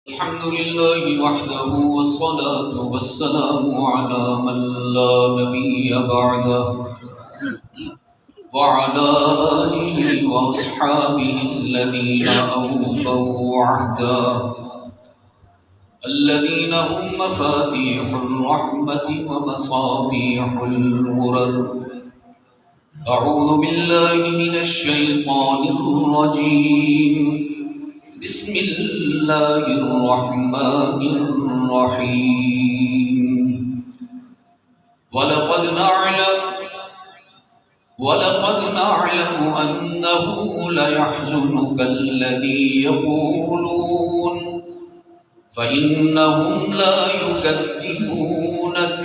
الحمد لله وحده والصلاة والسلام على من لا نبي بعده وعلى آله وأصحابه الذين أوفوا عهدا الذين هم مفاتيح الرحمة ومصابيح الغرر. أعوذ بالله من الشيطان الرجيم. بسم الله الرحمن الرحيم. ولقد نعلم أنه ليحزنك الذي يقولون فإنهم لا يكذبونك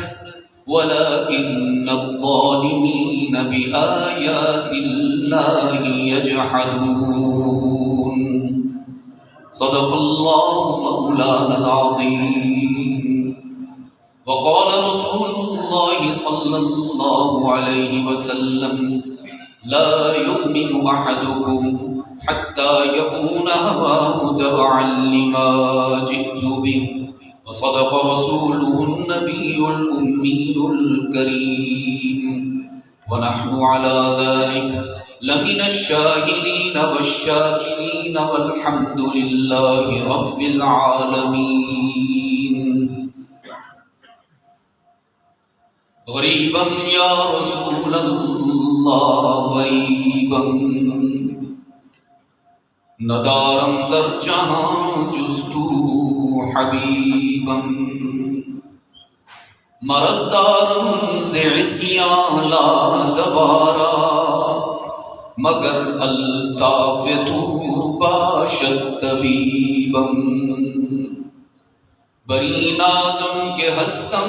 ولكن الظالمين بآيات الله يجحدون. صدق الله مولانا العظيم. وقال رسول الله صلى الله عليه وسلم: لا يؤمن أحدكم حتى يكون هواه تبعا لما جئت به. وصدق رسوله النبي الأمي الكريم. ونحن على ذلك لمن الشاهدين والشاكرين والحمد لله رب العالمين. غریبا یا رسول اللہ غریبا ندارم در جہاں جز تو حبیبا. مرض دارم ز عصیان لا دوارا مگر الطاف تو باشد طبیبا. بری نازم کے ہستم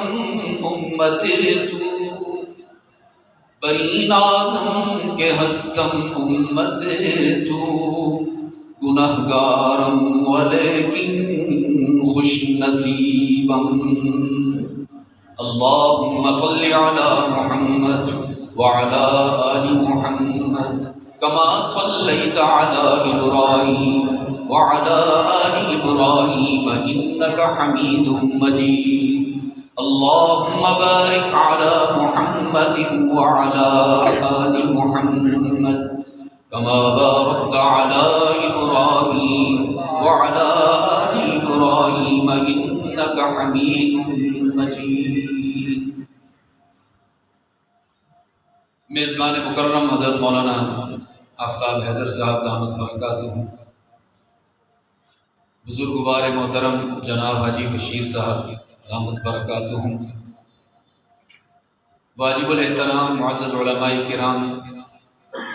امت تو بری نازم کے ہستم امت تو گنہگارم ولیکن خوش نصیبا. اللہم صل علی محمد وعلی آل محمد كما صليت على إبراهيم وعلى آل إبراهيم إنك حميد مجيد. اللهم بارك على محمد وعلى آل محمد كما باركت على إبراهيم وعلى آل إبراهيم إنك حميد مجيد. میزبان مکرم حضرت مولانا آفتاب حیدر صاحب دامت برکاتہ ہوں، بزرگوار محترم جناب حاجی بشیر صاحب دامت برکاتہ ہوں، واجب الاحترام معزز علماء کرام،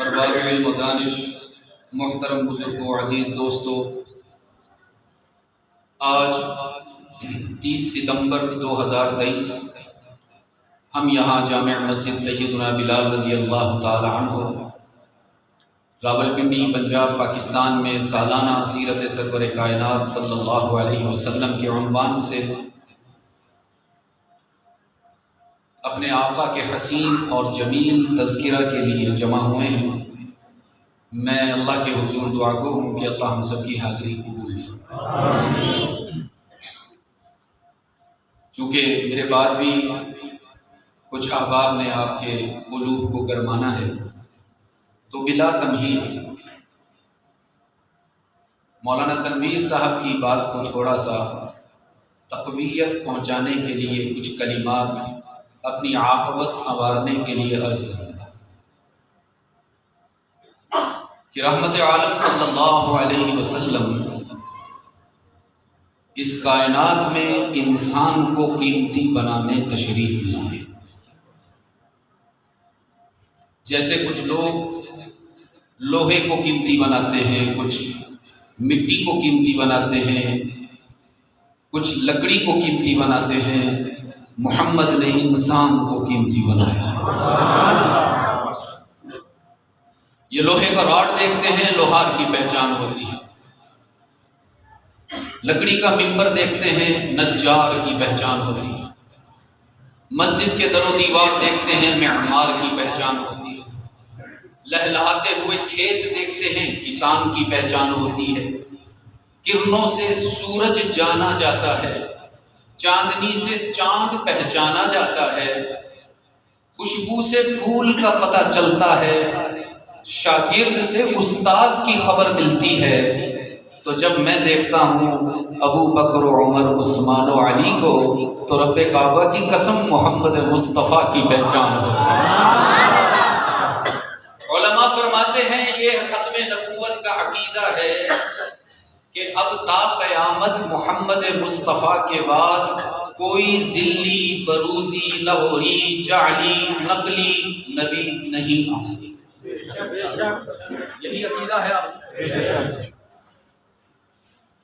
ارباب علم و دانش، محترم بزرگوں، عزیز دوستو، آج 30 ستمبر 2023 ہم یہاں جامع مسجد سیدنا بلال رضی اللہ تعالی عنہ راولپنڈی پنجاب پاکستان میں سالانہ سیرت سرور کائنات صلی اللہ علیہ وسلم کے عنوان سے اپنے آقا کے حسین اور جمیل تذکرہ کے لیے جمع ہوئے ہیں. میں اللہ کے حضور دعا گو ہوں کہ اللہ ہم سب کی حاضری قبول فرمائے. چونکہ میرے بعد بھی کچھ احباب نے آپ کے قلوب کو گرمانا ہے، تو بلا تمہید مولانا تنویر صاحب کی بات کو تھوڑا سا تقویت پہنچانے کے لیے کچھ کلمات اپنی عاقبت سنوارنے کے لیے عرض کروں گا کہ رحمت عالم صلی اللہ علیہ وسلم اس کائنات میں انسان کو قیمتی بنانے تشریف لائے. جیسے کچھ لوگ لوہے کو قیمتی بناتے ہیں، کچھ مٹی کو قیمتی بناتے ہیں، کچھ لکڑی کو قیمتی بناتے ہیں، محمد نے انسان کو قیمتی بنایا. یہ لوہے کا راڈ دیکھتے ہیں، لوہار کی پہچان ہوتی ہے. لکڑی کا ممبر دیکھتے ہیں، نجار کی پہچان ہوتی ہے. مسجد کے در و دیوار دیکھتے ہیں، معمار کی پہچان ہوتی ہے. لہلہاتے ہوئے کھیت دیکھتے ہیں، کسان کی پہچان ہوتی ہے. کرنوں سے سورج جانا جاتا ہے، چاندنی سے چاند پہچانا جاتا ہے، خوشبو سے پھول کا پتہ چلتا ہے، شاگرد سے استاذ کی خبر ملتی ہے۔ تو جب میں دیکھتا ہوں ابو بکر و عمر عثمان و علی کو تو رب کعبہ کی قسم محمد مصطفیٰ کی پہچان ہوتی ہے۔ علماء فرماتے ہیں یہ ختم نبوت کا عقیدہ ہے کہ اب تا قیامت محمد مصطفیٰ کے بعد کوئی ذلی، بروزی، لاہوری، جعلی، نقلی نبی نہیں آ سکتا۔ یہی عقیدہ ہے آپ؟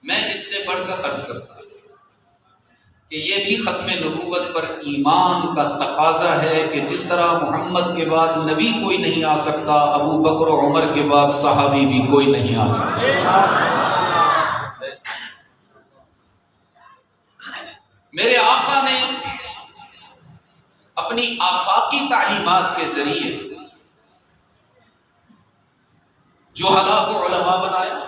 میں اس سے بڑھ کر عرض کرتا ہوں کہ یہ بھی ختم نبوت پر ایمان کا تقاضا ہے کہ جس طرح محمد کے بعد نبی کوئی نہیں آ سکتا، ابو بکر و عمر کے بعد صحابی بھی کوئی نہیں آ سکتا۔ میرے آقا نے اپنی آفاقی تعلیمات کے ذریعے جہلا کو علماء بنایا،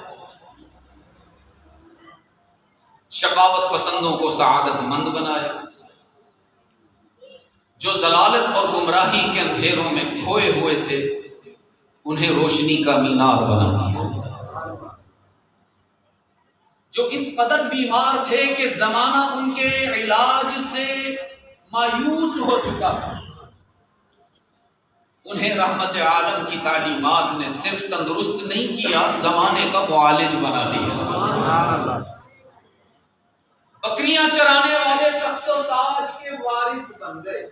شقاوت پسندوں کو سعادت مند بنایا، جو ضلالت اور گمراہی کے اندھیروں میں کھوئے ہوئے تھے انہیں روشنی کا مینار بنا دیا، جو اس قدر بیمار تھے کہ زمانہ ان کے علاج سے مایوس ہو چکا تھا، انہیں رحمت عالم کی تعلیمات نے صرف تندرست نہیں کیا، زمانے کا معالج بنا دیا۔ بکریاں چرانے والے تخت و تاج کے وارث بن گئے۔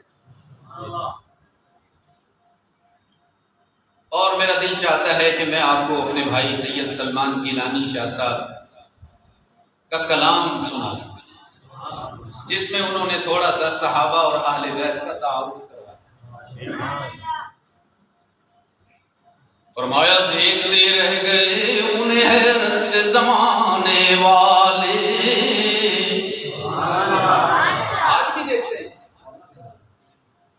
اور میرا دل چاہتا ہے کہ میں آپ کو اپنے بھائی سید سلمان گیلانی شاہ صاحب کا کلام سنا دوں جس میں انہوں نے تھوڑا سا صحابہ اور اہل بیت کا تعارف کروایا۔ فرمایا دیکھتے رہ گئے انہیں حیرت سے زمانے والے، آج بھی دیکھتے ہیں،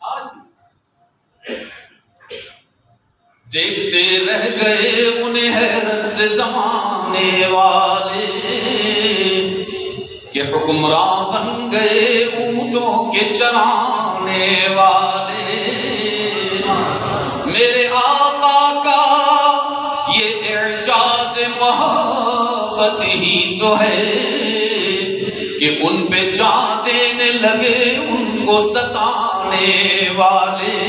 آج بھی دیکھتے رہ گئے انہیں حیرت سے زمانے والے کہ حکمراں بن گئے اونٹوں کے چرانے والے۔ میرے آقا کا یہ اعجاز محبت ہی تو ہے کہ ان پہ جان دینے لگے ان کو ستانے والے۔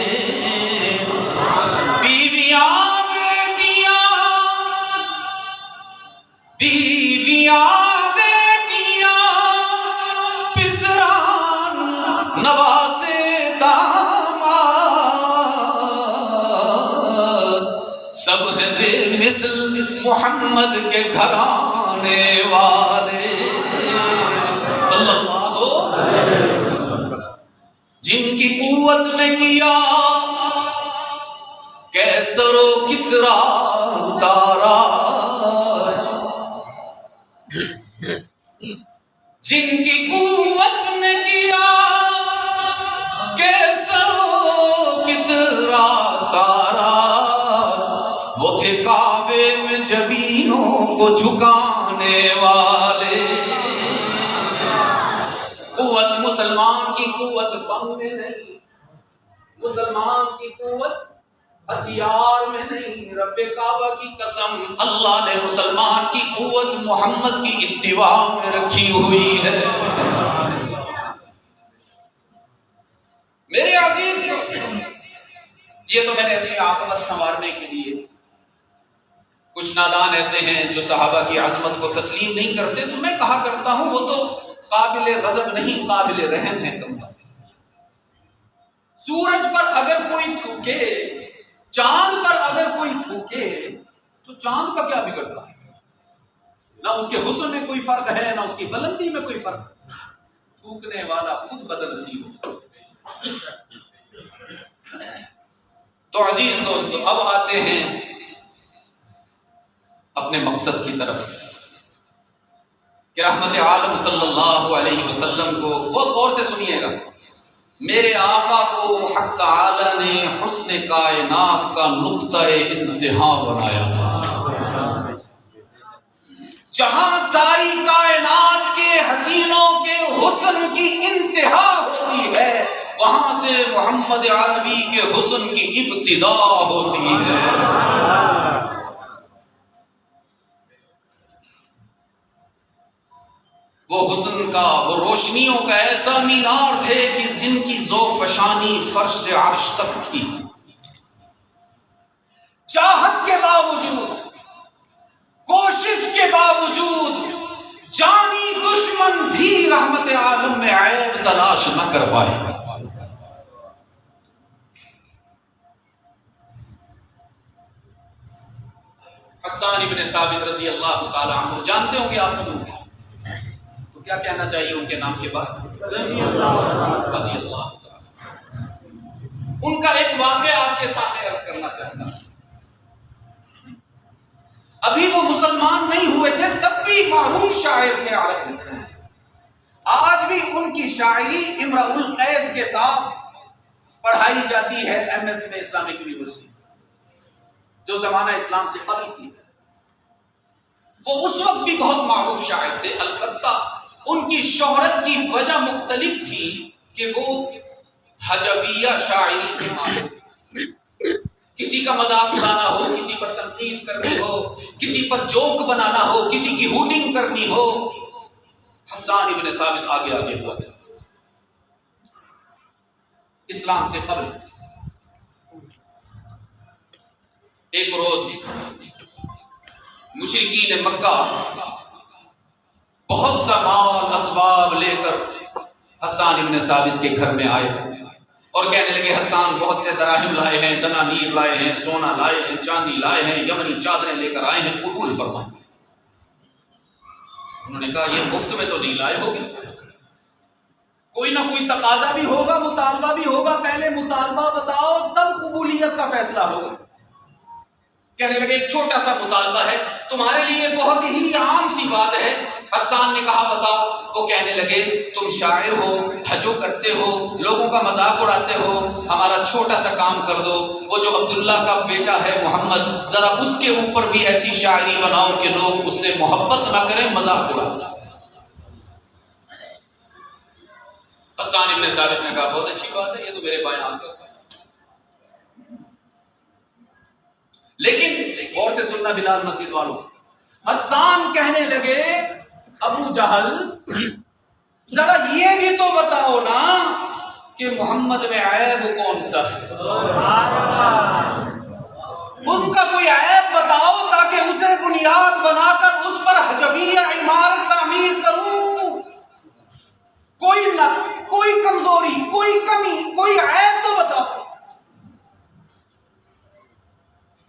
بیویاں بیٹیاں، بیویاں بیٹیاں، پسران نواسے داماد، سب ہیں بے مثل محمد کے گھرانے والے صلی اللہ علیہ وسلم، جن کی قوت نے کیا کیسر و کسریٰ تاراج، جن کی قوت نے کیا کیسر و کسریٰ تاراج، وہ تھے کعبے میں جبینوں کو جھکانے والے۔ قوت مسلمان کی قوت بم میں نہیں، مسلمان کی قوت ہتھیار میں نہیں، رب کعبہ کی قسم اللہ نے مسلمان کی قوت محمد کی اتباع میں رکھی ہوئی ہے۔ میرے عزیز دوستو، یہ تو میں نے اپنی عاقبت سنوارنے کے لیے، کچھ نادان ایسے ہیں جو صحابہ کی عظمت کو تسلیم نہیں کرتے، تو میں کہا کرتا ہوں وہ تو قابل غضب نہیں قابل رحم ہے۔ سورج پر اگر کوئی تھوکے، چاند پر اگر کوئی تھوکے تو چاند کا کیا بگڑتا ہے؟ نہ اس کے حسن میں کوئی فرق ہے، نہ اس کی بلندی میں کوئی فرق ہے، تھوکنے والا خود بدنصیب ہو۔ تو عزیز دوستو، اب آتے ہیں اپنے مقصد کی طرف کہ رحمت عالم صلی اللہ علیہ وسلم کو بہت غور سے سنیے گا۔ میرے آقا کو حق تعالی نے حسن کائنات کا نقطہ انتہا بنایا تھا۔ جہاں ساری کائنات کے حسینوں کے حسن کی انتہا ہوتی ہے، وہاں سے محمد عربی کے حسن کی ابتدا ہوتی ہے۔ وہ حسن کا، وہ روشنیوں کا ایسا مینار تھے کہ جن کی ذوفشانی فرش سے عرش تک تھی۔ چاہت کے باوجود، کوشش کے باوجود، جانی دشمن بھی رحمت عالم میں عیب تلاش نہ کر پائے۔ حسان ابن ثابت رضی اللہ تعالی عنہ جانتے ہوں گے آپ سب لوگ، تو کیا کہنا چاہیے ان کے نام کے بعد؟ رضی اللہ۔ ان کا ایک واقعہ آپ کے سامنے عرض کرنا چاہتا ہوں۔ ابھی وہ مسلمان نہیں ہوئے تھے، تب بھی معروف شاعر تھے عرب میں۔ آج بھی ان کی شاعری امرؤ القیس کے ساتھ پڑھائی جاتی ہے MS میں اسلامک یونیورسٹی، جو زمانہ اسلام سے قبل کی۔ وہ اس وقت بھی بہت معروف شاعر تھے، البتہ ان کی شہرت کی وجہ مختلف تھی کہ وہ حجویہ شاعری کے ماہر تھے۔ کسی کا مذاق اڑانا ہو، کسی پر تنقید کرنی ہو، کسی پر جوک بنانا ہو، کسی کی ہوٹنگ کرنی ہو، حسان ابن ثابت آگے آگے ہوا کرتے اسلام سے قبل۔ ایک روز مشرکین مکہ بہت سا مال اسباب لے کر حسان ابن ثابت کے گھر میں آئے اور کہنے لگے حسان بہت سے دراہم لائے ہیں، دنانیر لائے ہیں، سونا لائے ہیں، چاندی لائے ہیں، یمنی چادریں لے کر آئے ہیں، قبول فرمائیں۔ انہوں نے کہا یہ مفت میں تو نہیں لائے ہوگے، کوئی نہ کوئی تقاضا بھی ہوگا، مطالبہ بھی ہوگا، پہلے مطالبہ بتاؤ تب قبولیت کا فیصلہ ہوگا۔ کہنے لگے ایک چھوٹا سا مطالبہ ہے، تمہارے لیے بہت ہی عام سی بات ہے۔ حسان نے کہا بتاؤ۔ وہ کہنے لگے تم شاعر ہو، حجو کرتے ہو، لوگوں کا مذاق اڑاتے ہو، ہمارا چھوٹا سا کام کر دو، وہ جو عبداللہ کا بیٹا ہے محمد، ذرا اس کے اوپر بھی ایسی شاعری بناؤ کہ لوگ اس سے محبت نہ کریں، مذاق اڑائیں۔ حسان ابن ثابت نے کہا بہت اچھی بات ہے، یہ تو میرے بائیں ہاتھ کا۔ لیکن غور سے سننا بلال مسجد والوں، حسان کہنے لگے ابو جہل ذرا یہ بھی تو بتاؤ نا کہ محمد میں عیب کون سا ہے؟ ان کا کوئی عیب بتاؤ تاکہ اسے بنیاد بنا کر اس پر حجویہ عمارت تعمیر کروں۔ کوئی نقص، کوئی کمزوری، کوئی کمی، کوئی عیب تو بتاؤ۔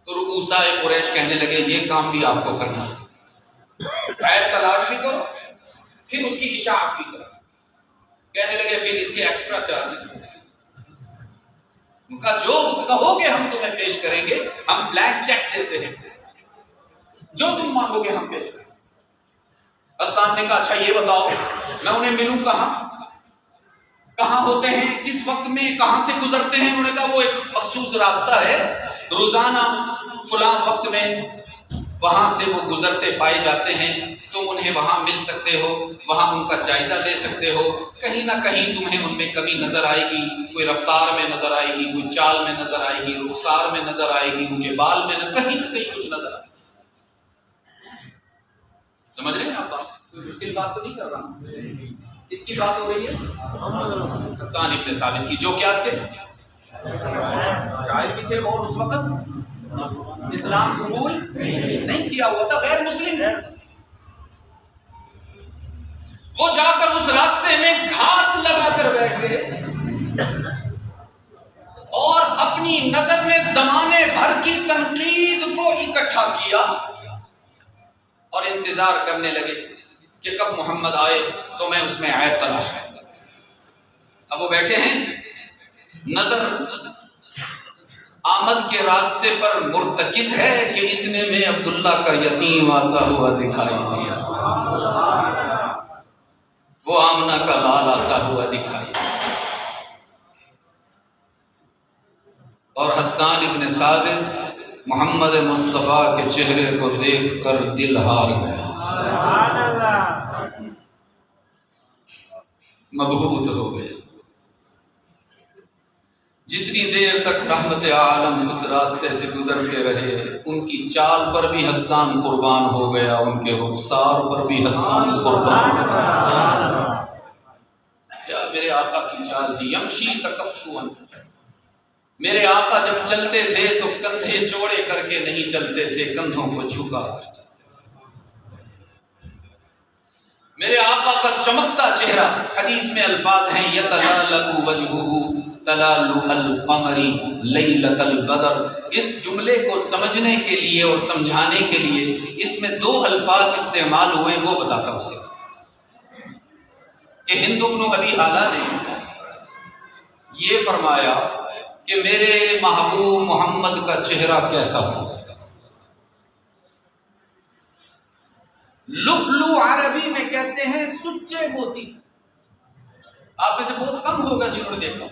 تو رؤسائے قریش کہنے لگے یہ کام بھی آپ کو کرنا ہے، عیب تلاش بھی کرو، پھر اس کی اشاعت بھی کرو۔ کہنے لگے پھر اس کے ایکسٹرا چارج کا جو کہو گے ہم تمہیں پیش کریں گے، ہم بلینک چیک دیتے ہیں، جو تم مانگو گے ہم پیش کریں گے۔ حسان نے کہا اچھا یہ بتاؤ میں انہیں ملوں کہاں، کہاں ہوتے ہیں، کس وقت میں، کہاں سے گزرتے ہیں؟ انہوں نے کہا وہ ایک مخصوص راستہ ہے، روزانہ فلاں وقت میں وہاں سے وہ گزرتے پائے جاتے ہیں، تم انہیں وہاں مل سکتے ہو، وہاں ان کا جائزہ لے سکتے ہو۔ کہیں نہ کہیں تمہیں ان میں کمی نظر آئے گی، کوئی رفتار میں نظر آئے گی، کوئی چال میں نظر آئے گی، رخسار میں نظر آئے گی، ان کے بال میں کہیں کچھ نظر آئے گی۔ سمجھ رہے ہیں آپ بات؟ کوئی مشکل بات تو نہیں کر رہا، اس کی بات ہو رہی ہے حسان ابن ثابت کی، جو کیا تھے، شاعر بھی تھے اور اس وقت اسلام قبول نہیں کیا ہوا تھا، غیر مسلم تھے۔ وہ جا کر اس راستے میں گھات لگا کر بیٹھ گئے اور اپنی نظر میں زمانے بھر کی تنقید کو اکٹھا کیا اور انتظار کرنے لگے کہ کب محمد آئے تو میں اس میں عیب تلاش کروں۔ اب وہ بیٹھے ہیں، نظر آمد کے راستے پر مرتکز ہے کہ اتنے میں عبداللہ کا یتیم آتا ہوا دکھائی دیا، وہ آمنہ کا لال آتا ہوا دکھائی دیا، اور حسان ابن ثابت محمد مصطفیٰ کے چہرے کو دیکھ کر دل ہار گیا۔ مبہوت ہو گئے. جتنی دیر تک رحمت عالم اس راستے سے گزرتے رہے ان کی چال پر بھی حسان قربان ہو گیا، ان کے رخسار پر بھی حسان قربان ہو گیا. کیا میرے آقا کی چال تھی، یمشی تکفواً. میرے آقا جب چلتے تھے تو کندھے چوڑے کر کے نہیں چلتے تھے، کندھوں کو جھکا کر چلتے. میرے آقا کا چمکتا چہرہ، حدیث میں الفاظ ہیں یتلالأ وجہہ تلالؤ القمر لیلۃ البدر. اس جملے کو سمجھنے کے لیے اور سمجھانے کے لیے اس میں دو الفاظ استعمال ہوئے، وہ بتاتا ہوں اسے. کہ ہند بن ابی حالہ نے یہ فرمایا کہ میرے محبوب محمد کا چہرہ کیسا تھا. لؤلؤ عربی میں کہتے ہیں سچے موتی. آپ میں سے بہت کم ہوگا جنہوں نے دیکھا.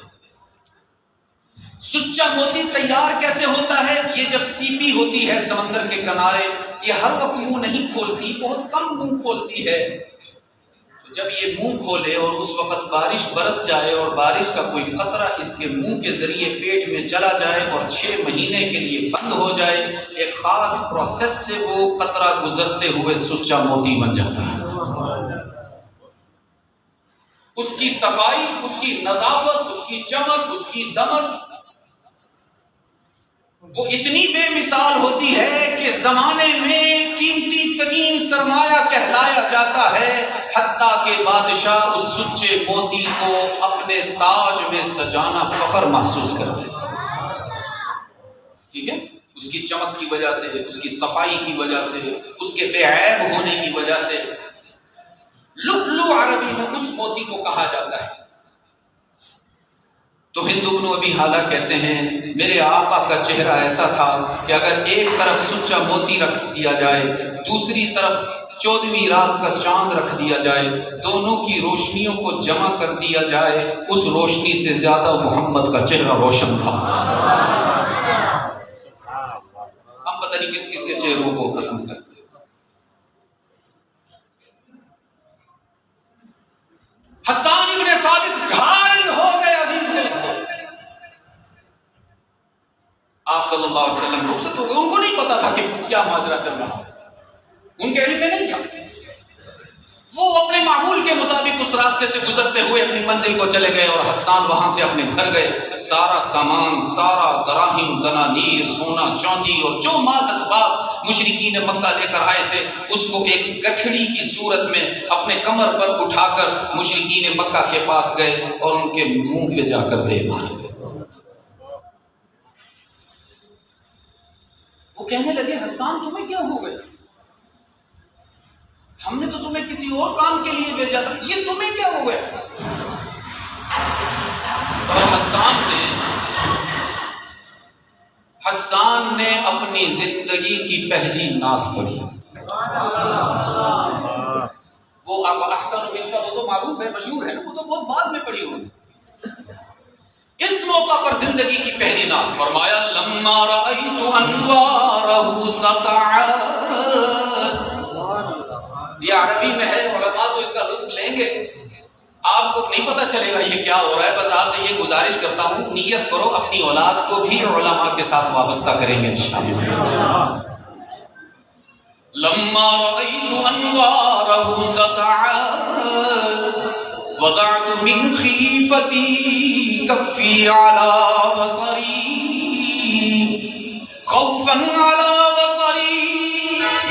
سچا موتی تیار کیسے ہوتا ہے؟ یہ جب سیپی ہوتی ہے سمندر کے کنارے، یہ ہر وقت منہ نہیں کھولتی، بہت کم منہ کھولتی ہے. جب یہ منہ کھولے اور اس وقت بارش برس جائے اور بارش کا کوئی قطرہ اس کے منہ کے ذریعے پیٹ میں چلا جائے اور 6 مہینے کے لیے بند ہو جائے، ایک خاص پروسیس سے وہ قطرہ گزرتے ہوئے سچا موتی بن جاتا ہے. اس کی صفائی، اس کی نظافت، اس کی چمک، اس کی دمک وہ اتنی بے مثال ہوتی ہے کہ زمانے میں قیمتی ترین سرمایہ کہلایا جاتا ہے، حتیٰ کہ بادشاہ اس سچے موتی کو اپنے تاج میں سجانا فخر محسوس کرتے ہیں. ٹھیک ہے، اس کی چمک کی وجہ سے، اس کی صفائی کی وجہ سے، اس کے بے عیب ہونے کی وجہ سے. لؤلؤ عربی میں اس موتی کو کہا جاتا ہے. تو ہند بن ابی حالہ کہتے ہیں میرے آقا کا چہرہ ایسا تھا کہ اگر ایک طرف سچا موتی رکھ دیا جائے، دوسری طرف 14ویں رات کا چاند رکھ دیا جائے، دونوں کی روشنیوں کو جمع کر دیا جائے، اس روشنی سے زیادہ محمد کا چہرہ روشن تھا. ہم پتہ نہیں کس کس کے چہروں کو پسند کرتے. حسان ابن ثابت گھائل ہو گئے عزیز سے اس کو. آپ صلی اللہ علیہ وسلم رخصت ہو گئے. ان کو نہیں پتا تھا کہ کیا ماجرا چل رہا، ان کے علم میں نہیں تھا. وہ اپنے معمول کے مطابق اس راستے سے گزرتے ہوئے اپنی منزل کو چلے گئے اور حسان وہاں سے اپنے گھر گئے. سارا سامان، سارا دراہم دنانیر، سونا چاندی اور جو مال اسباب مشرکین مکہ لے کر آئے تھے اس کو ایک گٹھڑی کی صورت میں اپنے کمر پر اٹھا کر مشرکین مکہ کے پاس گئے اور ان کے منہ پہ جا کر دے مارے. وہ کہنے لگے حسان تمہیں کیا ہو گیا؟ ہم نے تو تمہیں کسی اور کام کے لیے بھیجا تھا، یہ تمہیں کیا ہو گیا؟ اور حسان نے اپنی زندگی کی پہلی نعت پڑھی. وہ اب احسن منک وہ تو معروف ہے، مشہور ہے نا، وہ تو بہت بعد میں پڑھی ہوئی. اس موقع پر زندگی کی پہلی نعت فرمایا لما رأیت انوارہ سطعت. یہ عربی میں ہے، علماء تو اس کا لطف لیں گے. آپ کو نہیں پتہ چلے گا یہ کیا ہو رہا ہے. بس آپ سے یہ گزارش کرتا ہوں نیت کرو اپنی اولاد کو بھی علماء کے ساتھ وابستہ کریں گے انشاءاللہ. لما رأیت انوارہ سطعت وضعت من خیفتی کفی علی بصری خوفا علی بصری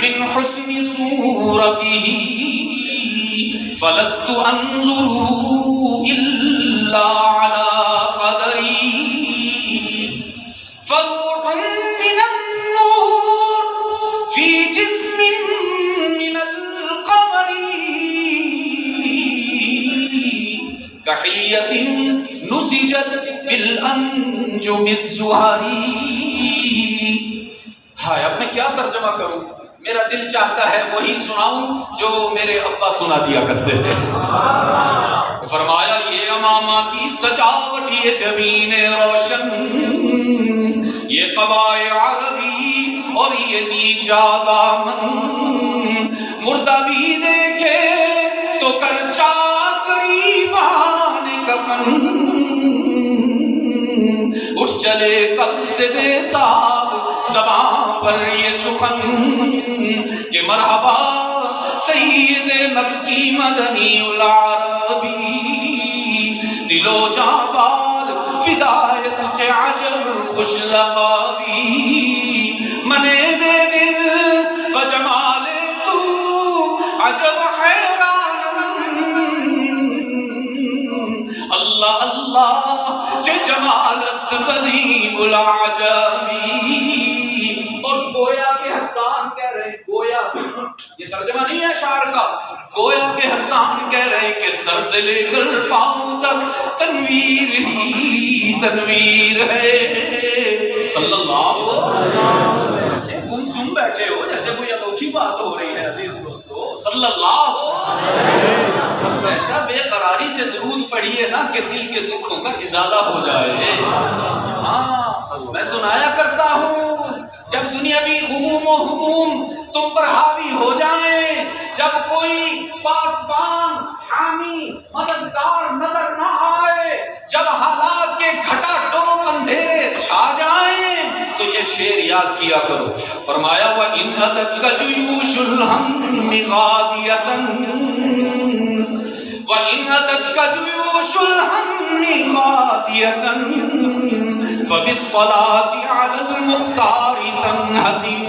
من حسن صورته فلست انظر الا على قدری فروح من النور في جسم من القمر كحلية نسجت بالأنجم الزهري. ہائے اب میں کیا ترجمہ کروں؟ میرا دل چاہتا ہے وہی سناؤں جو میرے ابا سنا دیا کرتے تھے. فرمایا یہ امامہ کی سجاوٹ، یہ زمین روشن، یہ قبائے عربی اور یہ نیچا دامن مردہ بھی دیکھے تو کر چاکریبان کفن، اٹھ چلے قبر سے بےتاب زباں پر یہ سخن کہ مرحبا سید مکی مدنی العربی، دل و جاں باد فدایت چے عجب خوش لقابی، منے بے دل بجمال تو عجب حیرانم، اللہ اللہ چے جمال است قدیم العجبی۔ اور گویا کہ حسان کہہ رہے ہیں، گویا یہ ترجمہ نہیں ہے اشعار کا، گویا کہ حسان کہہ رہے ہیں کہ سر سے لے کر پاؤں تک تنویر ہی تنویر ہے، صلی اللہ علیہ وسلم۔ تم سن بیٹھے ہو جیسے کوئی انوکھی بات ہو رہی ہے عزیز دوستو، صلی اللہ علیہ وسلم۔ ایسا بے قراری سے درود پڑھیے نا کہ دل کے دکھوں کا ازالہ ہو جائے۔ ہاں میں سنایا کرتا ہوں، جب دنیاوی غموم و ہموم تم پر حاوی ہو جائیں، جب کوئی پاسبان حامی مددگار نظر نہ آئے، جب حالات کے گھٹا ٹوپ اندھیرے چھا جائیں، تو یہ شعر یاد کیا کرو۔ فرمایا وَإِنْ أَتَتْكَ جُيُوشُ الْهَمِّ غَازِيَةً وَإِنْ أَتَتْكَ جُيُوشُ الْهَمِّ غَازِيَةً فَبِالصَّلَاةِ عَلَى الْمُخْتَارِ تَنْهَزِمُ۔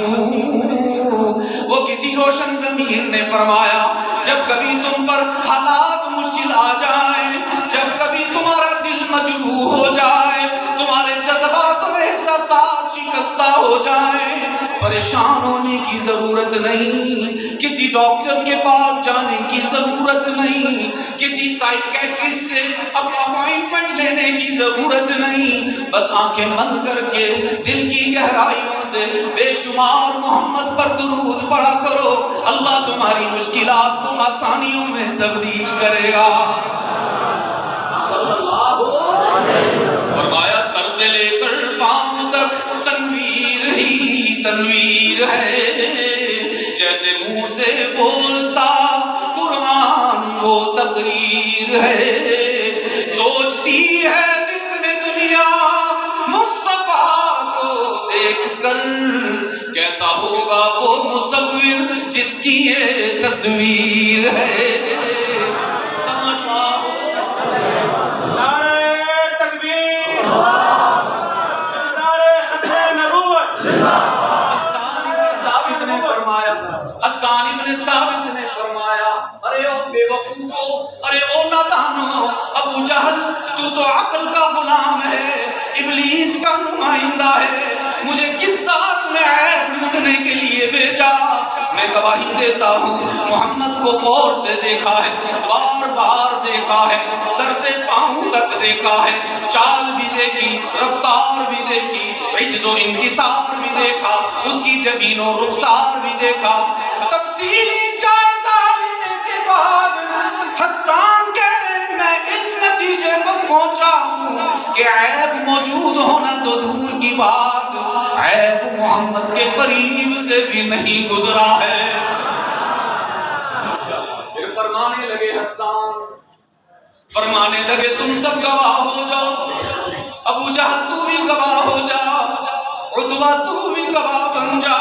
وہ کسی روشن ضمیر نے فرمایا جب کبھی تم پر حالات مشکل آ جائیں، جب کبھی تمہارا دل مجروح ہو جائے، تمہارے جذبات و احساسات شکستہ ہو جائیں، پریشان ہونے کی ضرورت نہیں، کسی ڈاکٹر کے پاس جانے کی ضرورت نہیں، کسی سائیکیٹرسٹ سے اپائنٹمنٹ لینے کی ضرورت نہیں، بس آنکھیں بند کر کے دل کی گہرائیوں سے بے شمار محمد پر درود پڑھا کرو، اللہ تمہاری مشکلات کو آسانیوں میں تبدیل کرے گا۔ فرمایا سر سے لے کر پاؤں تک تنویر ہی تنویر ہے، جیسے منہ سے بولتا قرآن وہ تقریر ہے، سوچتی ہے دل میں دنیا مصطفیٰ کو دیکھ کر، کیسا ہوگا وہ مصور جس کی یہ تصویر ہے۔ حسان ابن ثابت نے فرمایا ارے او بے وقوفو، ارے او نادانو، ابو جہل تو عقل کا غلام ہے، ابلیس کا نمائندہ ہے، مجھے کس ذات میں عیب ڈھونڈنے کے لیے بھیجا؟ میں گواہی دیتا ہوں محمد کو غور سے دیکھا ہے، بار بار دیکھا ہے، سر سے پاؤں تک دیکھا ہے، چال بھی دیکھی، رفتار بھی دیکھی، عجز و انکسار بھی دیکھا، اس کی جبین و رخسار بھی دیکھا۔ تفصیلی جائزہ لینے کے بعد حسان کہہ رہے میں اس نتیجے پر پہنچا ہوں کہ عیب موجود ہونا تو دور کی بات، عیب محمد کے قریب سے بھی نہیں گزرا ہے۔ پھر فرمانے لگے حسان، فرمانے لگے تم سب گواہ ہو جاؤ، ابو جہل تو بھی گواہ ہو جا، عتبہ تو بھی گواہ بن جا،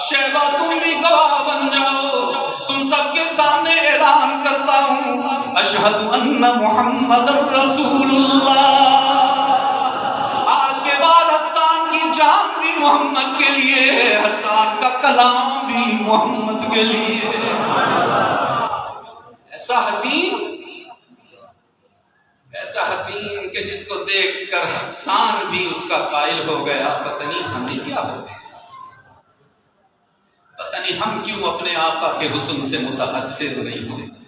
شیبہ تم بھی گواہ بن جاؤ، تم سب کے سامنے اعلان کرتا ہوں اشہد ان محمد رسول اللہ۔ آج کے بعد حسان کی جان بھی محمد کے لیے ہے، حسان کا کلام بھی محمد کے لیے ہے۔ ایسا حسین کہ جس کو دیکھ کر حسان بھی اس کا قائل ہو گیا، پتہ نہیں ہمیں کیا ہو گیا، پتہ نہیں ہم کیوں اپنے آقا کے حسن سے متاثر نہیں ہوتے۔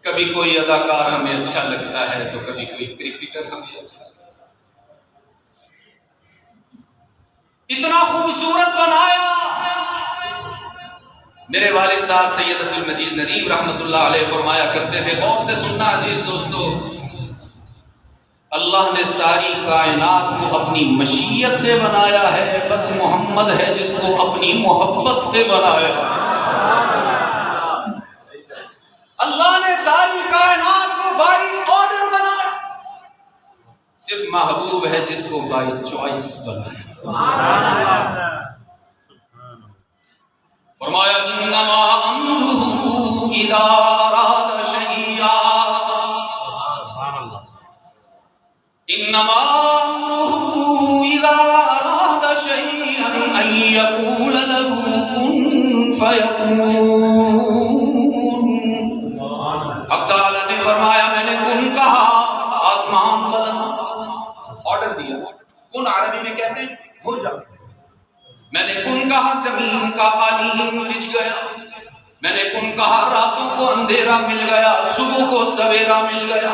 کبھی کوئی اداکار ہمیں اچھا لگتا ہے تو کبھی کوئی کرکٹر ہمیں اچھا لگتا ہے، اتنا خوبصورت بنایا۔ میرے والد صاحب سید عبد المجید ندیم رحمۃ اللہ علیہ فرمایا کرتے تھے، غور سے سننا عزیز دوستو، اللہ نے ساری کائنات کو اپنی مشیت سے بنایا ہے، بس محمد ہے جس کو اپنی محبت سے بنایا ہے۔ اللہ نے ساری کائنات کو بائی آرڈر بنایا، صرف محبوب ہے جس کو بائی چوائس بنایا۔ فرمایا انما امرہ اذا اراد شیئا، انما امرہ اذا اراد شیئا ان یقول له کن فیکون۔ حق تعالی نے فرمایا میں نے کن کہا، آسمان بلند آرڈر دیا، کن عربی میں کہتے ہیں ہو جا، میں نے کن کہا زمین کا قالین بچھ گیا، میں نے کن کہا راتوں کو اندھیرا مل گیا، صبح کو سویرا مل گیا،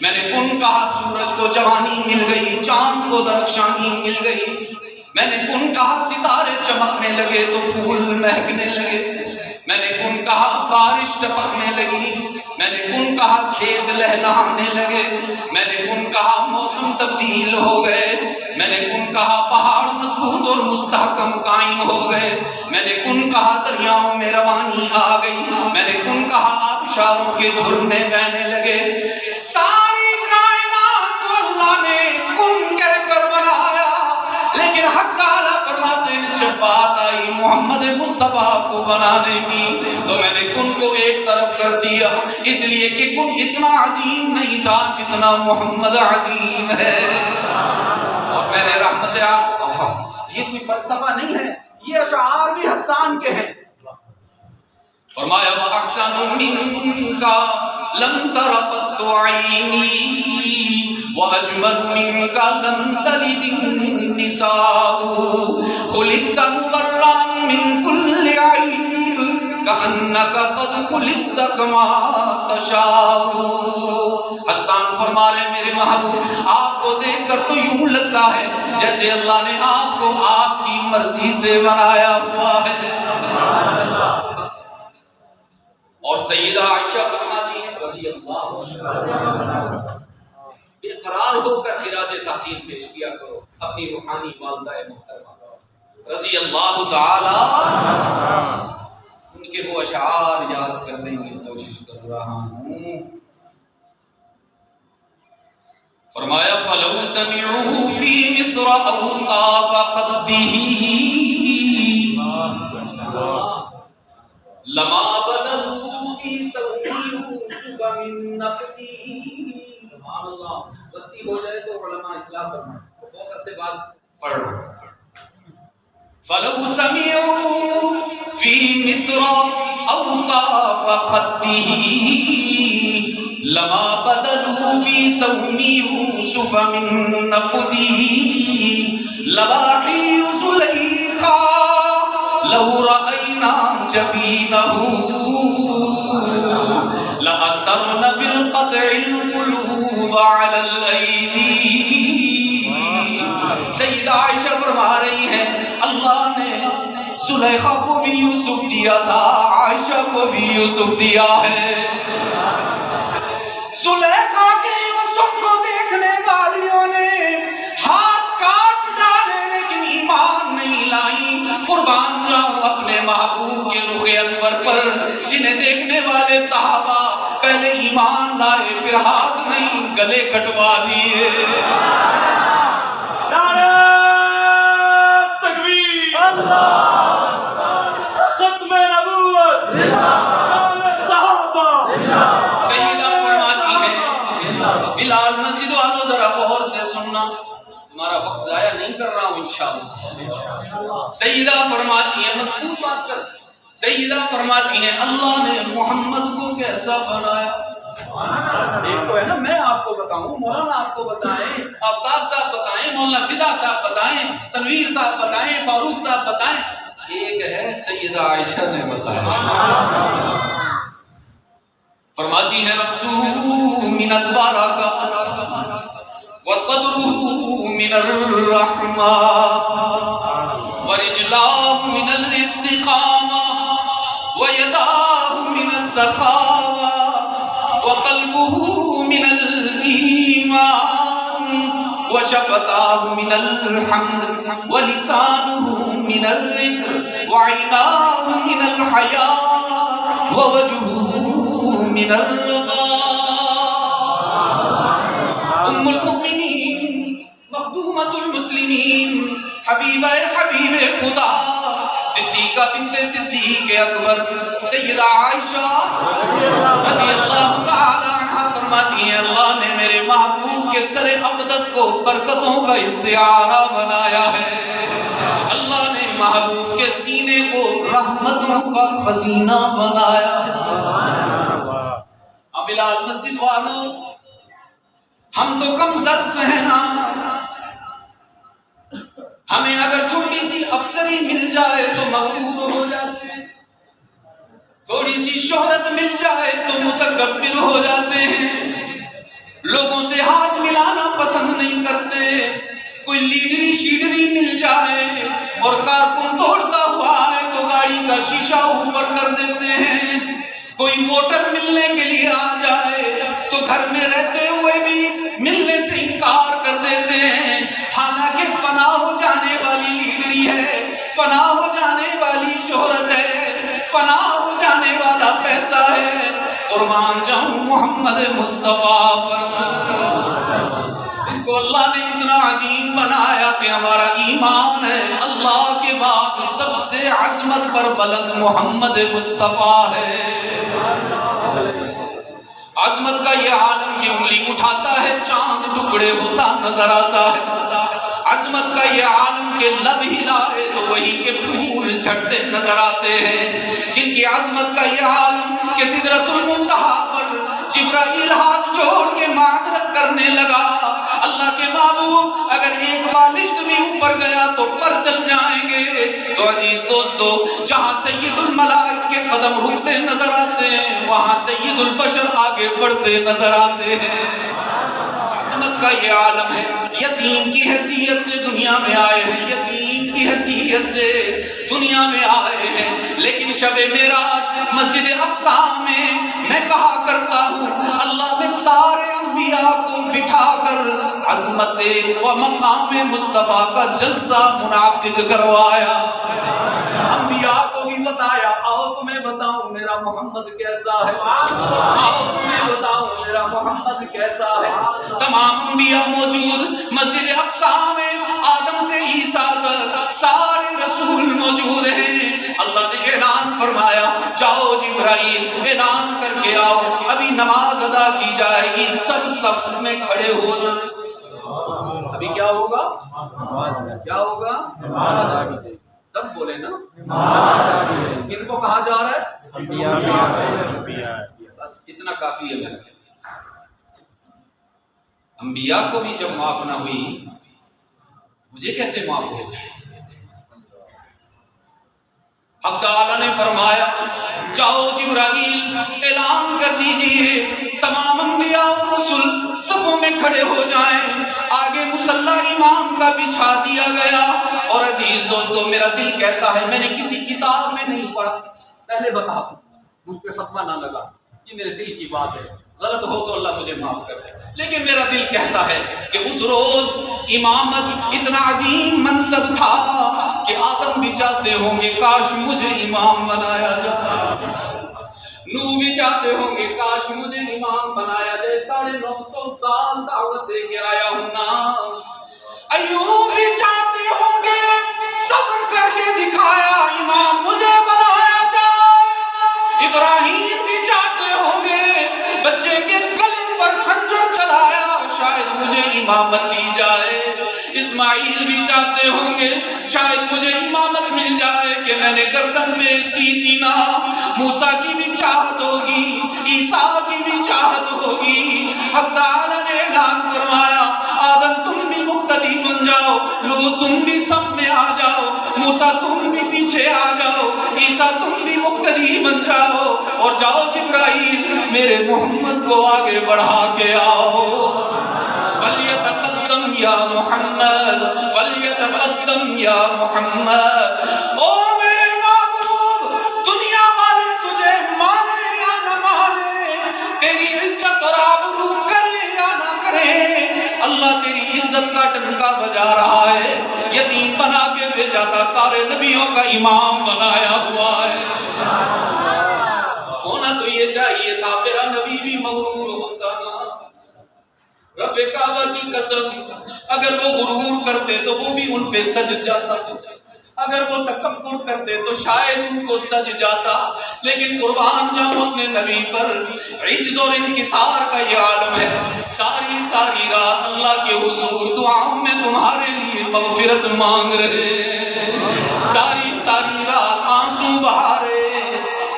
میں نے کن کہا سورج کو جوانی مل گئی، چاند کو درخشانی مل گئی، میں نے کن کہا ستارے چمکنے لگے تو پھول مہکنے لگے، میں نے کن کہا بارش ٹپکنے لگی، میں نے کن کہا کھیت لہلہانے لگے، میں نے کن کہا موسم تبدیل ہو گئے، میں نے کن کہا پہاڑ مضبوط اور مستحکم قائم ہو گئے، میں نے کن کہا دریاؤں میں روانی آ گئی، میں نے کن کہا آبشاروں کے جھرنے بہنے لگے۔ ساری کائنات کو اللہ نے کن کہہ کر بنایا، لیکن حق تعالیٰ فرماتے ہیں جب بات آئی محمد مصطفیٰ کو بنانے کی تو میں نے کن کو ایک طرف کر دیا، اس لیے کہ کن اتنا عظیم نہیں تھا جتنا محمد عظیم ہے۔ اور میں نے رحمت یہ کوئی فلسفہ نہیں ہے، یہ اشعار بھی حسان کے ہیں۔ فرمایا وَأَحْسَنُ مِنْكَ لَمْ تَرَ قَطُّ عَيْنِي وَأَجْمَلُ مِنْكَ لَمْ تَلِدِ النِّسَاءُ خُلِقْتَ مُبَرًّا مِنْ كُلِّ عَيْبٍ كَأَنَّكَ قَدْ خُلِقْتَ كَمَا تَشَاءُ۔ حسان فرما رہے میرے محبوب آپ کو دیکھ کر تو یوں لگتا ہے جیسے اللہ نے آپ کو آپ کی مرضی سے بنایا ہوا ہے۔ اور سیدہ عائشہ فرماتی ہیں رضی اللہ بے قرار ہو کر خراج تحسین پیش کیا کرو اپنی روحانی والدہ محترمہ رضی اللہ تعالی ان کے وہ اشعار یاد کرنے کی کوشش کر رہا ہوں۔ فرمایا فلو سمعوه في مصر اوصاف قده لما بدلوا في سوء يوسف من نقده۔ غلطی ہو جائے تو علماء اصلاح فرمائیں، بہت عرصے بعد پڑھ رہا ہوں۔ فلو سمعوا في مصر اوصاف خده لما بدلوا في سوم يوسف من نقده لواحي زليخا لو رأينا جبينه لأثرن بالقطع القلوب على الأيدي۔ سیدہ عائشہ فرما رہی ہیں اللہ نے زلیخا کو بھی یوسف دیا تھا، عائشہ کو بھی یوسف دیا ہے۔ زلیخا کے یوسف کو دیکھنے والیوں نے ہاتھ کاٹ ڈالے لیکن ایمان نہیں لائی۔ قربان جاؤں اپنے محبوب کے رخ انور پر جنہیں دیکھنے والے صحابہ پہلے ایمان لائے پھر ہاتھ نہیں گلے کٹوا دیے۔ نعرہ تکبیر، ختم نبوت، صحابہ۔ سیدہ فرماتی ہے بلال مسجد والوں ذرا غور سے سننا، تمہارا وقت ضائع نہیں کر رہا ہوں انشاءاللہ۔ سیدہ فرماتی ہے مضبوط بات کرتی، سیدہ فرماتی ہیں اللہ نے محمد کو کیسا بنایا۔ ایک تو ہے نا میں آپ کو بتاؤں، مولانا آپ کو بتائیں، آفتاب صاحب بتائیں، مولانا فدا صاحب بتائیں، تنویر صاحب بتائیں، فاروق صاحب بتائیں، ایک ہے سیدہ عائشہ نے بتایا۔ فرماتی ہے رأسہ من البرکہ وصدرہ من الرحمہ ورجلاه من الاستقامة ويداه من السخاوة وقلبه من الإيمان وشفتاه من الحمد ولسانه من الذكر وعيناه من الحياء ووجهه من الرضا. ام المؤمنین مخدومۃ المسلمین حبیبہ حبیب خدا صدیقہ بنت صدیق اکبر سیدہ عائشہ رضی اللہ تعالی عنہ فرماتی ہیں اللہ نے میرے محبوب کے سر اقدس کو برکتوں کا استعارہ بنایا ہے. اللہ نے محبوب کے سینے کو رحمتوں کا خزینہ بنایا ہے. اب بلال مسجد والوں ہم تو کم ظرف ہیں نا. ہمیں اگر چھوٹی سی افسری مل جائے تو مغرور ہو جاتے ہیں, تھوڑی سی شہرت مل جائے تو متکبر ہو جاتے ہیں, لوگوں سے ہاتھ ملانا پسند نہیں کرتے. کوئی لیڈری شیڈری مل جائے اور کارکن دوڑتا ہوا ہے تو گاڑی کا شیشہ اوپر کر دیتے ہیں. کوئی ووٹر ملنے کے لیے آ جائے تو گھر میں رہتے ہوئے بھی ملنے سے انکار کر دیتے ہیں. حالانکہ فنا ہو جانے والی لیڈری ہے, فنا ہو جانے والی شہرت ہے, فنا ہو جانے والا پیسہ ہے. قربان جاؤں محمد مصطفیٰ پر, جس کو اللہ نے اتنا عظیم بنایا کہ ہمارا ایمان ہے اللہ کے بعد سب سے عظمت پر بلند محمد مصطفیٰ ہے. عظمت کا یہ عالم کی انگلی اٹھاتا ہے چاند ٹکڑے ہوتا نظر آتا ہے. عظمت کا یہ عالم کے لب ہلائے تو وہی کے پھول جھڑتے نظر آتے ہیں. جن کی عظمت کا یہ عالم کہ سدرۃ المنتہا پر جبرائیل ہاتھ جوڑ کے معذرت کرنے لگا, اللہ کے محبوب اگر ایک بالشت بھی اوپر گیا تو پر چل جائیں گے. تو عزیز دوستو جہاں سید الملائک کے قدم رکتے نظر آتے ہیں وہاں سید البشر آگے بڑھتے نظر آتے ہیں. عظمت کا یہ عالم ہے. یتیم کی حیثیت سے دنیا میں آئے ہیں, یتیم کی حیثیت سے دنیا میں آئے ہیں, لیکن شب معراج مسجد اقصی میں کہا کرتا ہوں اللہ نے سارے انبیاء کو بٹھا کر عظمت و مقام مصطفیٰ کا جلسہ منعقد کروایا. انبیاء کو بھی بتایا آؤ تمہیں بتاؤں میرا محمد کیسا ہے, آؤ تمہیں بتاؤں میرا محمد کیسا ہے. تمام انبیاء موجود مسجد اقصی میں, آدم سے عیسیٰ تک سارے رسول موجود ہیں. اللہ نے اعلان فرمایا جاؤ جبرائیل اعلان کر کے آؤ, ابھی نماز ادا کی جائے گی, سب صف میں کھڑے ہو جائیں. ابھی کیا ہوگا, کیا ہوگا, سب بولے نا, کن کو کہا جا رہا ہے, بس اتنا کافی ہے میرے لیے. انبیاء کو بھی جب معاف نہ ہوئی مجھے کیسے معاف ہو جائے. حق تعالیٰ نے فرمایا جاؤ جبرائیل اعلان کر دیجئے تمام انبیاء و رسول صفوں میں کھڑے ہو جائیں. آگے مصلی امام کا بچھا دیا گیا. اور عزیز دوستو میرا دل کہتا ہے, میں نے کسی کتاب میں نہیں پڑھا, پہلے بتا دوں مجھ پہ فتویٰ نہ لگا, یہ میرے دل کی بات ہے, غلط ہو تو اللہ مجھے معاف کر دے, لیکن میرا دل کہتا ہے کہ اس روز امامت اتنا عظیم منصب تھا کہ آدم بھی چاہتے ہوں گے کاش مجھے امام بنایا جائے, نوح بھی چاہتے ہوں گے کاش مجھے امام بنایا جائے. 950 سال دعوت دے کے آیا ہوں نا. ایوب بھی چاہتے ہوں گے صبر کر کے دکھایا امام مجھے بنایا جائے. ابراہیم بھی چاہتے ہوں گے بچے کے گلے پر خنجر چلایا شاید مجھے امامت دی جائے. اسماعیل بھی چاہتے ہوں گے شاید مجھے امامت مل جائے کہ میں نے گردن پیش کی تھی نا. موسیٰ کی بھی چاہت ہوگی, عیسیٰ کی بھی چاہت ہوگی. حق تعالیٰ نے اعلان فرمایا آدم تم بھی مقتدی بن جاؤ, لوط تم بھی صف میں آ جاؤ, موسیٰ تم بھی پیچھے آ جاؤ, عیسیٰ تم بھی مقتدی بن جاؤ, اور جاؤ جبرائیل میرے محمد کو آگے بڑھا کے آؤ. فلیتقدم یا محمد, فلیتقدم یا محمد. او میرے محبوب دنیا والے تجھے مانے یا نہ مانے, تیری عزت اور آبرو کرے یا نہ کرے, اللہ تیری عزت کا ڈنکا بجا رہا ہے. یتیم بنا کے بھیجا تھا, سارے نبیوں کا امام بنایا ہوا ہے. ہونا تو یہ چاہیے تھا میرا نبی بھی مغرور ہوتا نا. رب کعبہ کی قسم اگر وہ غرور کرتے تو وہ بھی ان پہ سجد جاتا، اگر وہ تکبر کرتے تو شاید ان کو سج جاتا. لیکن قربان جاؤں اپنے نبی پر، عجز اور انکسار کا یہ عالم ہے. ساری ساری رات اللہ کے حضور دعاؤں میں تمہارے لیے مغفرت مانگ رہے، ساری ساری رات آنسو بہا رہے،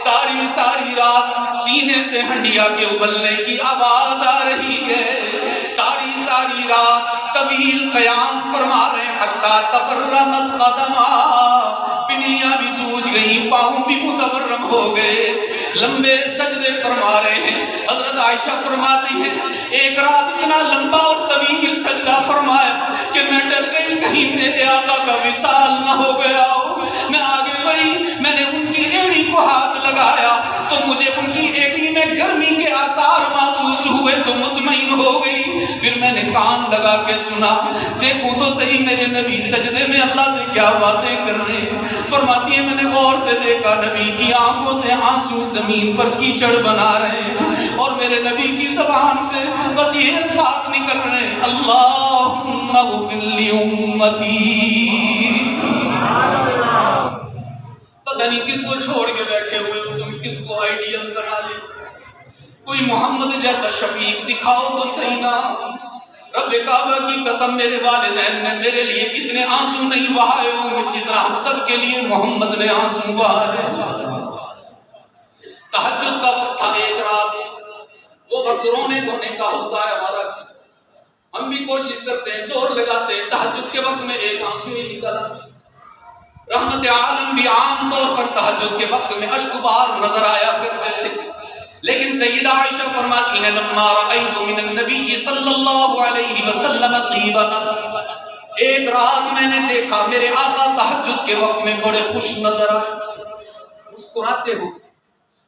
ساری ساری رات سینے سے ہنڈیا کے ابلنے کی آواز آ رہی ہے، ساری ساری رات طویل قیام فرما رہے ہیں. حتیٰ تورمت قدما، پنڈلیاں بھی سوج گئی، پاؤں بھی متورم ہو گئے، لمبے سجدے فرما رہے ہیں. حضرت عائشہ فرماتی ہیں ایک رات اتنا لمبا اور طویل سجدہ فرمایا کہ میں ڈر گئی کہیں میرے آقا کا وصال نہ ہو گیا ہو. میں آگے بڑھی، میں نے ان کی ایڑی کو ہاتھ لگایا تو مجھے ان کی ایڑی میں گرمی کے آثار محسوس ہوئے تو مطمئن ہو گئی. پھر میں نے کان لگا کے سنا، دیکھوں تو صحیح میرے نبی سجدے میں اللہ سے کیا باتیں کر رہے ہیں. فرماتی ہے میں نے غور سے دیکھا نبی کی آنکھوں سے آنسو زمین پر کیچڑ بنا رہے ہیں اور میرے نبی کی زبان سے بس یہ الفاظ نکل رہے ہیں اللہم اغفر لی امتی. پتہ نہیں کس کو چھوڑ کے بیٹھے ہوئے ہو تم، کس کو آئیڈیل بنا لے. کوئی محمد جیسا شفیق دکھاؤ تو صحیح نا. رب کعبہ کی قسم میرے والدین نے میرے لیے اتنے آنسو نہیں بہائے ہوں گے جتنا ہم سب کے لیے محمد نے آنسو بہائے. تہجد کا وقت تھا، ایک رات وہ وقت رونے دھونے کا ہوتا ہے ہمارا. ہم بھی کوشش کرتے ہیں، زور لگاتے ہیں، تہجد کے وقت میں ایک آنسو ہی نکلا. رحمت عالم بھی عام طور پر تہجد کے وقت میں اشک بار نظر آیا کرتے تھے. لیکن سیدہ عائشہ فرماتی ہیں لما رأیت من النبی صلی اللہ علیہ وسلم طیب نفس، ایک رات میں نے دیکھا میرے آقا تہجد کے وقت میں بڑے خوش نظر آئے، مسکراتے ہو.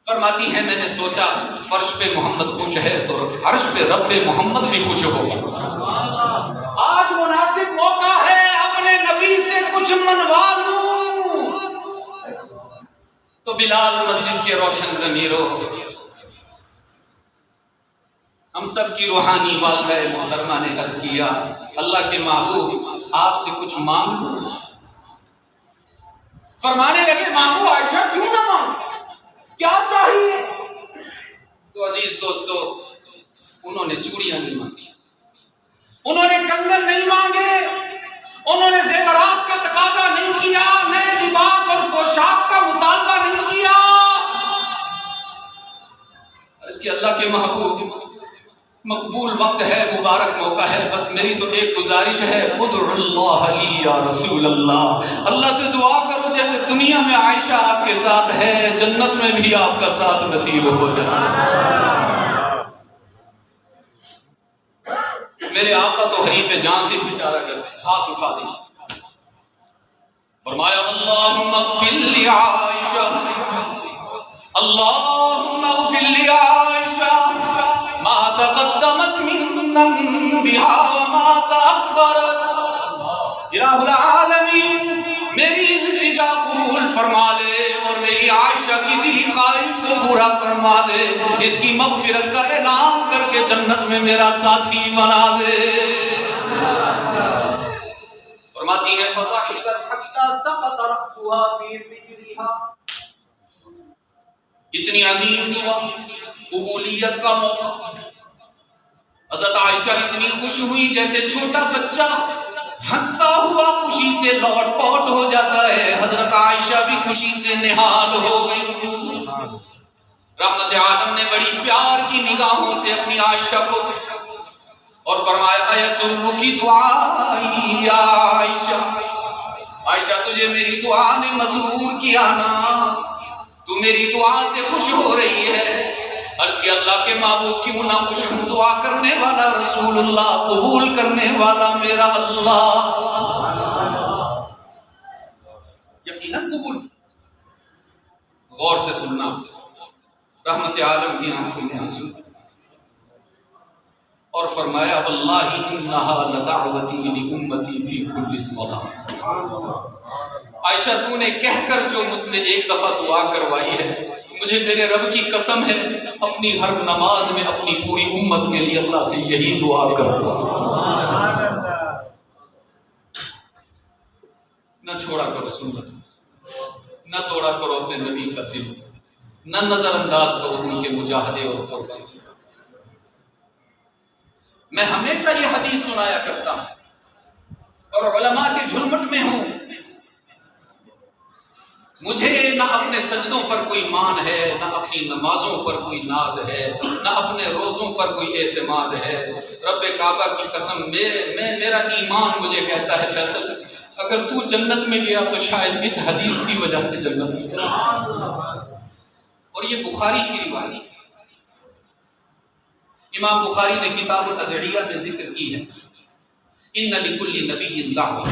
فرماتی ہیں میں نے سوچا فرش پہ محمد خوش ہے تو عرش پہ رب محمد بھی خوش ہوگا. آج مناسب موقع ہے اپنے نبی سے کچھ منوا لوں. تو بلال مسجد کے روشن ضمیروں، ہم سب کی روحانی والدہ محترمہ نے عرض کیا اللہ کے محبوب آپ سے کچھ مانگو. فرمانے لگے مانگو عائشہ، کیوں نہ مانگو، کیا چاہیے؟ تو عزیز دوستو انہوں نے چوڑیاں نہیں مانگی، انہوں نے کنگن نہیں مانگے، انہوں نے زیورات کا تقاضا نہیں کیا، نئے لباس اور پوشاک کا مطالبہ نہیں کیا. عرض کی اللہ کے محبوب مقبول وقت ہے، مبارک موقع ہے، بس میری تو ایک گزارش ہے ادعو اللہ لی یا رسول اللہ، اللہ سے دعا کرو جیسے دنیا میں عائشہ آپ کے ساتھ ہے جنت میں بھی آپ کا ساتھ نصیب ہو جائے. میرے آقا تو حریف جان تھے، بیچارہ کرتے ہاتھ اٹھا دی، فرمایا اللہم اغفر لی عائشہ، اللہم اغفر لی عائشہ ما تقدمت من ذنبها وما تأخرت. الہ العالمین میری التجا قبول فرما لے اور میری عائشہ کی دلی خواہش کو پورا فرما دے، اس کی مغفرت کا اعلان کر کے جنت میں میرا ساتھی بنا دے. فرماتی ہے فضحکت حتی سقط رأسها فی حجرها. اتنی عظیم دعا، قبولیت کا موقع. حضرت عائشہ اتنی خوش ہوئی جیسے چھوٹا بچہ ہنستا ہوا خوشی سے لوٹ پوٹ ہو جاتا ہے. حضرت عائشہ بھی خوشی سے نہال ہو گئی. رحمت عالم نے بڑی پیار کی نگاہوں سے اپنی عائشہ کو دیکھا اور فرمایا یسرکی دعائی یا عائشہ، عائشہ تجھے میری دعا نے مسرور کیا نا، تو میری دعا سے خوش ہو رہی ہے. عرض کہ اللہ کے محبوب کیوں نہ خوش ہوں، دعا کرنے والا رسول اللہ، قبول کرنے والا میرا اللہ. یقیناً قبول. غور سے سننا، رحمت عالم کی آنکھوں میں آنسو اور فرمایا واللہ انہا لدعوتی لامتی فی کل صلاۃ. عائشہ تو نے کہہ کر جو مجھ سے ایک دفعہ دعا کروائی ہے، مجھے میرے رب کی قسم ہے اپنی ہر نماز میں اپنی پوری امت کے لیے اللہ سے یہی دعا کرتا ہوں، نہ چھوڑا کرو سنت، نہ توڑا کرو اپنے نبی کا دل، نہ نظر انداز کرو ان کے مجاہدے اور قربانی۔ میں ہمیشہ یہ حدیث سنایا کرتا ہوں اور علماء کے جھرمٹ میں ہوں، مجھے نہ اپنے سجدوں پر کوئی مان ہے، نہ اپنی نمازوں پر کوئی ناز ہے، نہ اپنے روزوں پر کوئی اعتماد ہے۔ رب کعبہ کی قسم، میرا ایمان مجھے کہتا ہے فیصل اگر تو جنت میں گیا تو شاید اس حدیث کی وجہ سے جنت میں چلا۔ اور یہ بخاری کی روایت ہے، امام بخاری نے کتاب الادعیہ میں ذکر کی ہے، ان لکل نبی دعوۃ۔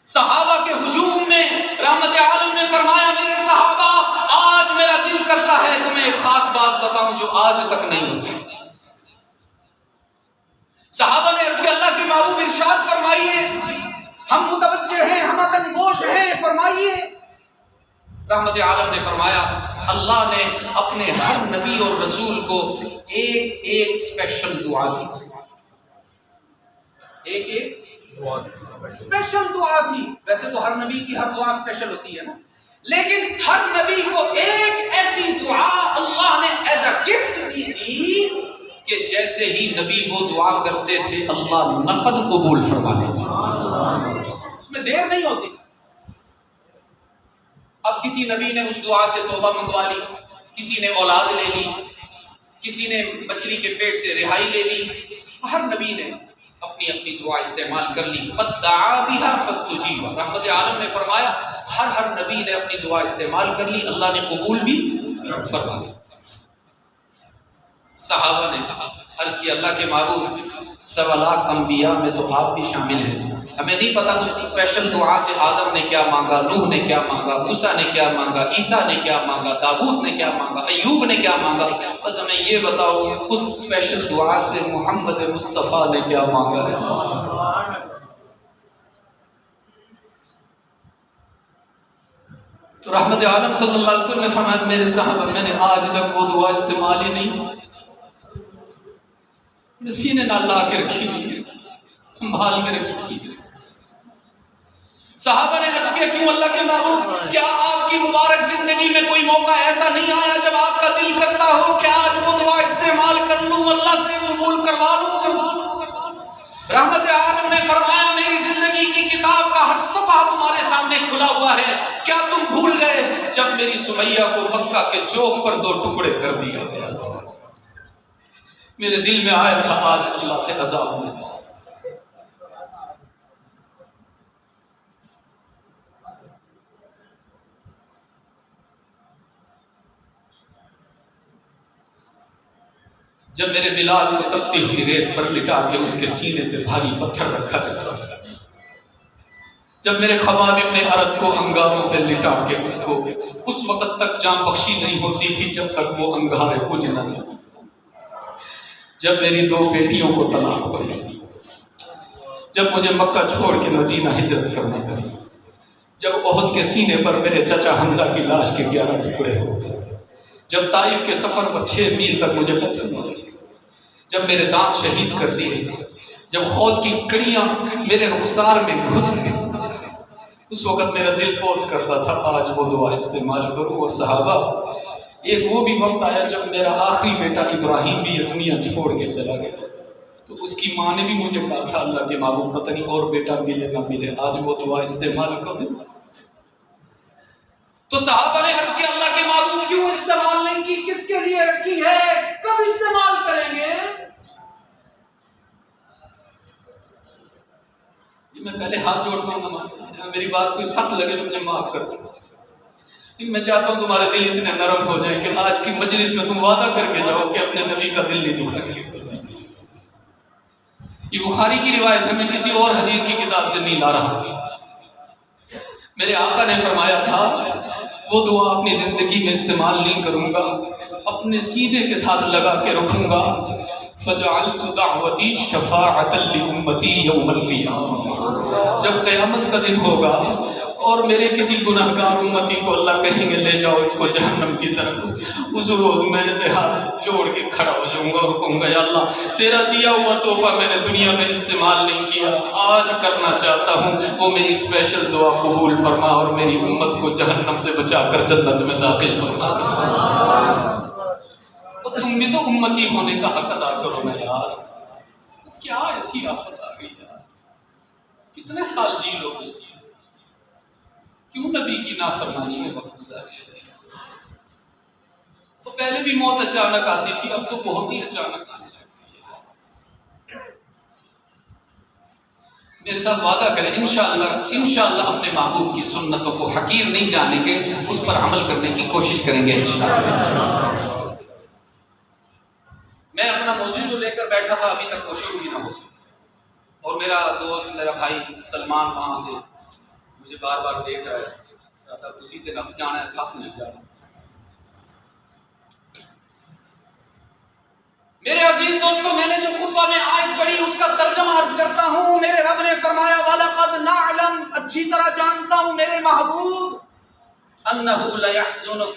صحابہ کے ہجوم میں رحمت عالم نے فرمایا میرے صحابہ آج میرا دل کرتا ہے تمہیں ایک خاص بات بتاؤں جو آج تک نہیں بتائی۔ صحابہ نے عرض کیا اللہ کے محبوب ارشاد فرمائیے، ہم متوجہ ہیں، ہم عقل گوش ہیں، فرمائیے۔ رحمت عالم نے فرمایا اللہ نے اپنے ہر نبی اور رسول کو ایک اسپیشل دعا دی، ایک اسپیشل دعا تھی۔ ویسے تو ہر نبی کی ہر دعا اسپیشل ہوتی ہے نا، لیکن ہر نبی کو ایک ایسی دعا اللہ نے ایز اے گفٹ دی تھی کہ جیسے ہی نبی وہ دعا کرتے تھے اللہ نقد قبول فرما دیتے، اس میں دیر نہیں ہوتی۔ اب کسی نبی نے اس دعا سے توبہ منگوا لی، کسی نے اولاد لے لی، کسی نے بچری کے پیٹ سے رہائی لے لی، ہر نبی نے اپنی اپنی دعا استعمال کر لی۔ فدعا بها فاستجیب، رحمت عالم نے فرمایا ہر نبی نے اپنی دعا استعمال کر لی، اللہ نے قبول بھی فرما لی۔ صحابہ نے عرض کی اللہ کے محبوب 1.25 لاکھ انبیاء میں تو آپ بھی شامل ہیں، ہمیں نہیں پتا اس اسپیشل دعا سے آدم نے کیا مانگا، نوح نے کیا مانگا، موسیٰ نے کیا مانگا، عیسیٰ نے کیا مانگا، داؤد نے کیا مانگا، ایوب نے کیا مانگا، بس ہمیں یہ بتاؤ اس اسپیشل دعا سے محمد مصطفیٰ نے کیا مانگا ہے۔ تو رحمت عالم صلی اللہ علیہ وسلم نے فرمایا میرے صحابہ میں نے آج تک وہ دعا استعمال ہی نہیں، سینے نہ لا کے رکھی ہوئی، سنبھال کے رکھی ہوئی۔ صحابہ نے عرض کیا کیوں اللہ کے محبوب، کیا آپ کی مبارک زندگی میں کوئی موقع ایسا نہیں آیا جب آپ کا دل کرتا ہو کہ آج وہ دعا استعمال کر لوں، اللہ سے قبول کروا لوں؟ رحمت عالم نے فرمایا میری زندگی کی کتاب کا ہر صفحہ تمہارے سامنے کھلا ہوا ہے، کیا تم بھول گئے جب میری سمیہ کو مکہ کے چوک پر 2 ٹکڑے کر دیا گیا تھا؟ میرے دل میں آیا تھا آج اللہ سے عذاب دے۔ جب میرے بلال کو تپتی ہوئی ریت پر لٹا کے اس کے سینے پہ بھاری پتھر رکھا رہتا تھا، جب میرے خباب ابن ارد کو انگاروں پہ لٹا کے اس وقت تک جان بخشی نہیں ہوتی تھی جب تک وہ انگارے بجھ نہ جائیں، جب میری 2 بیٹیوں کو طلاق پڑی، جب مجھے مکہ چھوڑ کے مدینہ ہجرت کرنا پڑی، جب احد کے سینے پر میرے چچا حمزہ کی لاش کے 11 ٹکڑے ہو گئے، جب طائف کے سفر پر 6 میل تک مجھے پتھر مارے، جب میرے دانت شہید کر دیے، جب خود کی کڑیاں میرے رخسار میں گھس گئی، اس وقت میرا دل بہت کرتا تھا آج وہ دعا استعمال کروں۔ اور صحابہ ایک وہ بھی وقت آیا جب میرا آخری بیٹا ابراہیم بھی یہ دنیا چھوڑ کے چلا گیا، تو اس کی ماں نے بھی مجھے کہا تھا اللہ کے محبوب پتہ نہیں اور بیٹا ملے نہ ملے، آج وہ دعا استعمال کروں۔ تو صحابہ نے عرض کیا اللہ کے محبوب کیوں استعمال نہیں کی، کس کے لیے رکھی ہے، کب استعمال کریں گے؟ میں پہلے ہاتھ جوڑتا ہوں نماز سے، میری بات کوئی سخت لگے مجھے معاف کر دو، میں چاہتا ہوں تمہارے دل اتنے نرم ہو جائیں کہ آج کی مجلس میں تم وعدہ کر کے جاؤ کہ اپنے نبی کا دل نہیں دکھائیں گے۔ یہ بخاری کی روایت ہے، میں کسی اور حدیث کی کتاب سے نہیں لا رہا۔ میرے آقا نے فرمایا تھا وہ دعا اپنی زندگی میں استعمال نہیں کروں گا، اپنے سینے کے ساتھ لگا کے رکھوں گا، فجعلت دعوتی شفاعۃ لامتی یوم القیامہ، جب قیامت کا دن ہوگا اور میرے کسی گناہگار امتی کو اللہ کہیں گے لے جاؤ اس کو جہنم کی طرف، اس روز میں ایسے ہاتھ جوڑ کے کھڑا ہو جاؤں گا اور کہوں گا یا اللہ تیرا دیا ہوا تحفہ میں نے دنیا میں استعمال نہیں کیا، آج کرنا چاہتا ہوں، وہ میری اسپیشل دعا قبول فرما اور میری امت کو جہنم سے بچا کر جنت میں داخل فرما۔ اور تم بھی تو امتی ہونے کا حق ادا کرو نا یار، کیا ایسی آفت آ گئی یار، کتنے سال جی لو گے، کیوں نبی کی نافرمانی میں وقت گزارے؟ تو پہلے بھی موت اچانک آتی تھی، اب تو بہت ہی اچانک آنے لگتی ہے۔ میرے ساتھ وعدہ کریں انشاءاللہ اپنے محبوب کی سنتوں کو حقیر نہیں جانیں گے، اس پر عمل کرنے کی کوشش کریں گے انشاءاللہ۔ میں اپنا موضوع جو لے کر بیٹھا تھا ابھی تک وہ شروع ہی نہ ہو سکا، اور میرا دوست میرا بھائی سلمان وہاں سے مجھے بار بار دیکھ رہا ہے، ایسا تسی تے نس جانا ہے، پھنس نہیں جانا۔ میرے عزیز دوستوں، میں نے جو خطبہ میں آیت پڑھی اس کا ترجمہ عرض کرتا ہوں۔ میرے رب نے فرمایا وَلَقَدْ نَعْلَمُ، اچھی طرح جانتا ہوں میرے محبوب، أَنَّهُ لَيَحْزُنُكَ،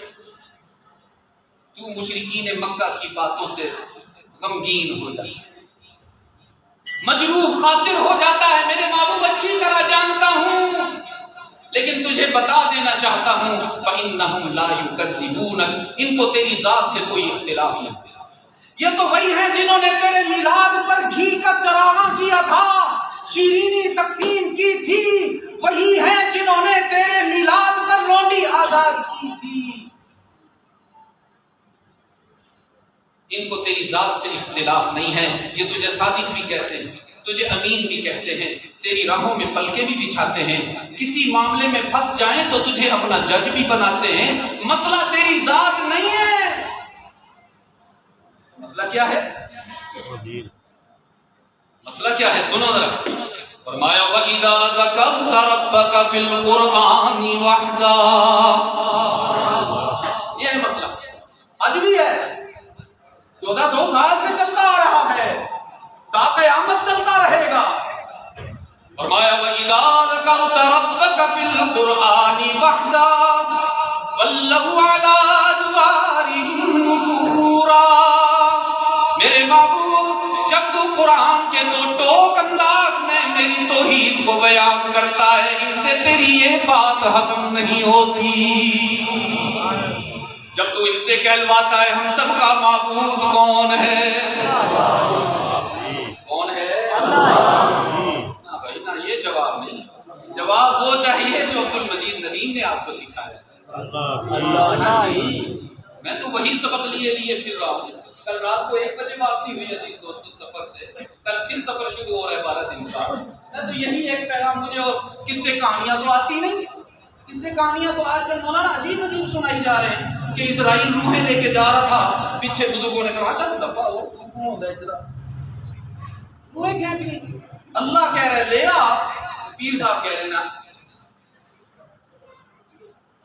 تو مشرکین مکہ کی باتوں سے غمگین ہو جاتا ہے، مجروح خاطر ہو جاتا ہے، میرے محبوب اچھی طرح جانتا ہوں، لیکن تجھے بتا دینا چاہتا ہوں فَإِنَّهُمْ لَا يُكَذِّبُونَكَ، ان کو تیری ذات سے کوئی اختلاف نہیں۔ یہ تو وہی ہیں جنہوں نے تیرے میلاد پر گھی کا چراغاں کیا تھا، شیرینی تقسیم کی تھی، وہی ہیں جنہوں نے تیرے میلاد پر لونڈی آزاد کی تھی۔ ان کو تیری ذات سے اختلاف نہیں ہے، یہ تجھے صادق بھی کہتے ہیں، تجھے امین بھی کہتے ہیں، تیری راہوں میں پلکیں بھی بچھاتے ہیں، کسی معاملے میں پھنس جائیں تو تجھے اپنا جج بھی بناتے ہیں۔ مسئلہ تیری ذات نہیں ہے، مسئلہ کیا ہے؟ مسئلہ کیا ہے؟ سنو ذرا، فرمایا وَإِذَا ذَكَرْتَ رَبَّكَ فِي الْقُرْآنِ وَحْدًا، یہ ہے مسئلہ، آج بھی ہے، 1400 سال سے چلتا آ رہا ہے، تا قیامت چلتا رہے گا۔ فرمایا وَإِذَا ذَكَرْتَ رَبَّكَ فِي الْقُرْآنِ وَحْدًا وَلَّوْا عَلَىٰ أَدْبَارِهِمْ نُفُورًا، میرے محبوب جب تو قرآن کے دو ٹوک انداز میں میری توحید کو بیان کرتا ہے، ان سے تیری یہ بات ہضم نہیں ہوتی۔ جب تو ان سے کہلواتا ہے ہم سب کا معبود کون ہے؟ کون ہے؟ نہ بھائی نہ، یہ جواب نہیں، جواب وہ چاہیے جو عبد المجید ندیم نے آپ کو سکھایا۔ میں تو وہی سبق لیے پھر رہا ہوں۔ کل رات کو 1 بجے واپسی ہوئی عزیز دوستوں سفر سے، کل پھر سفر شروع ہو رہا ہے 12 دن کا۔ میں تو یہی ایک پیغام، مجھے اور قصے کہانیاں تو آتی نہیں، قصے کہانیاں تو آج کل مولانا عجیب عجیب سنائی جا رہے ہیں کہ اسرائیل روحیں لے کے جا رہا تھا، پیچھے بزرگوں نے فرمایا چل دفعہ ہو، روحیں کھینچ گئی، اللہ کہہ رہے لے آ، پیر صاحب کہہ رہے نا،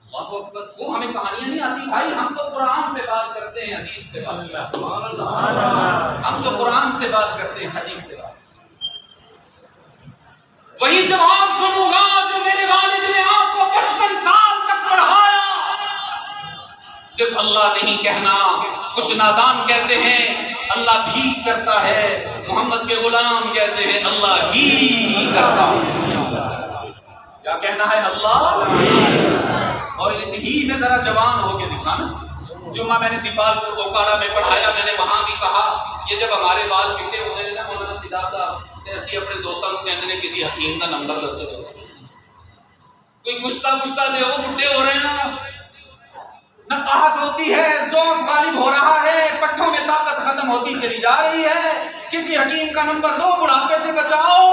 اللہ اکبر۔ وہ ہمیں کہانیاں نہیں آتی بھائی، ہم تو قرآن پہ بات کرتے ہیں، حدیث پہ بات کرتے ہیں، ہم تو قرآن سے بات کرتے ہیں، حدیث سے بات کرتے ہیں۔ وہی جواب سنوں گا جو میرے والد نے آپ کو 55 سال تک پڑھایا۔ صرف اللہ نہیں کہنا، کچھ نادان کہتے ہیں اللہ بھی کرتا ہے، محمد کے غلام کہتے ہیں اللہ ہی کرتا ہے۔ کیا کہنا ہے؟ اللہ۔ اور اس ہی میں ذرا جوان ہو کے دکھانا۔ جمعہ میں نے دیپال پور اوکاڑا میں پڑھایا، میں نے وہاں بھی کہا یہ جب ہمارے بال چٹے ہوتے ہیں نا مولانا فدا صاحب، ایسی اپنے دوستوں کو کہتے ہیں کسی حکیم کا نمبر دسو، کوئی گشتہ دے ہو، بڈھے ہو رہے ہیں، نقاہت ہوتی ہے، ضعف غالب ہو رہا ہے، پٹھوں میں طاقت ختم ہوتی چلی جا رہی ہے، کسی حکیم کا نمبر دو، بڑھاپے سے بچاؤ۔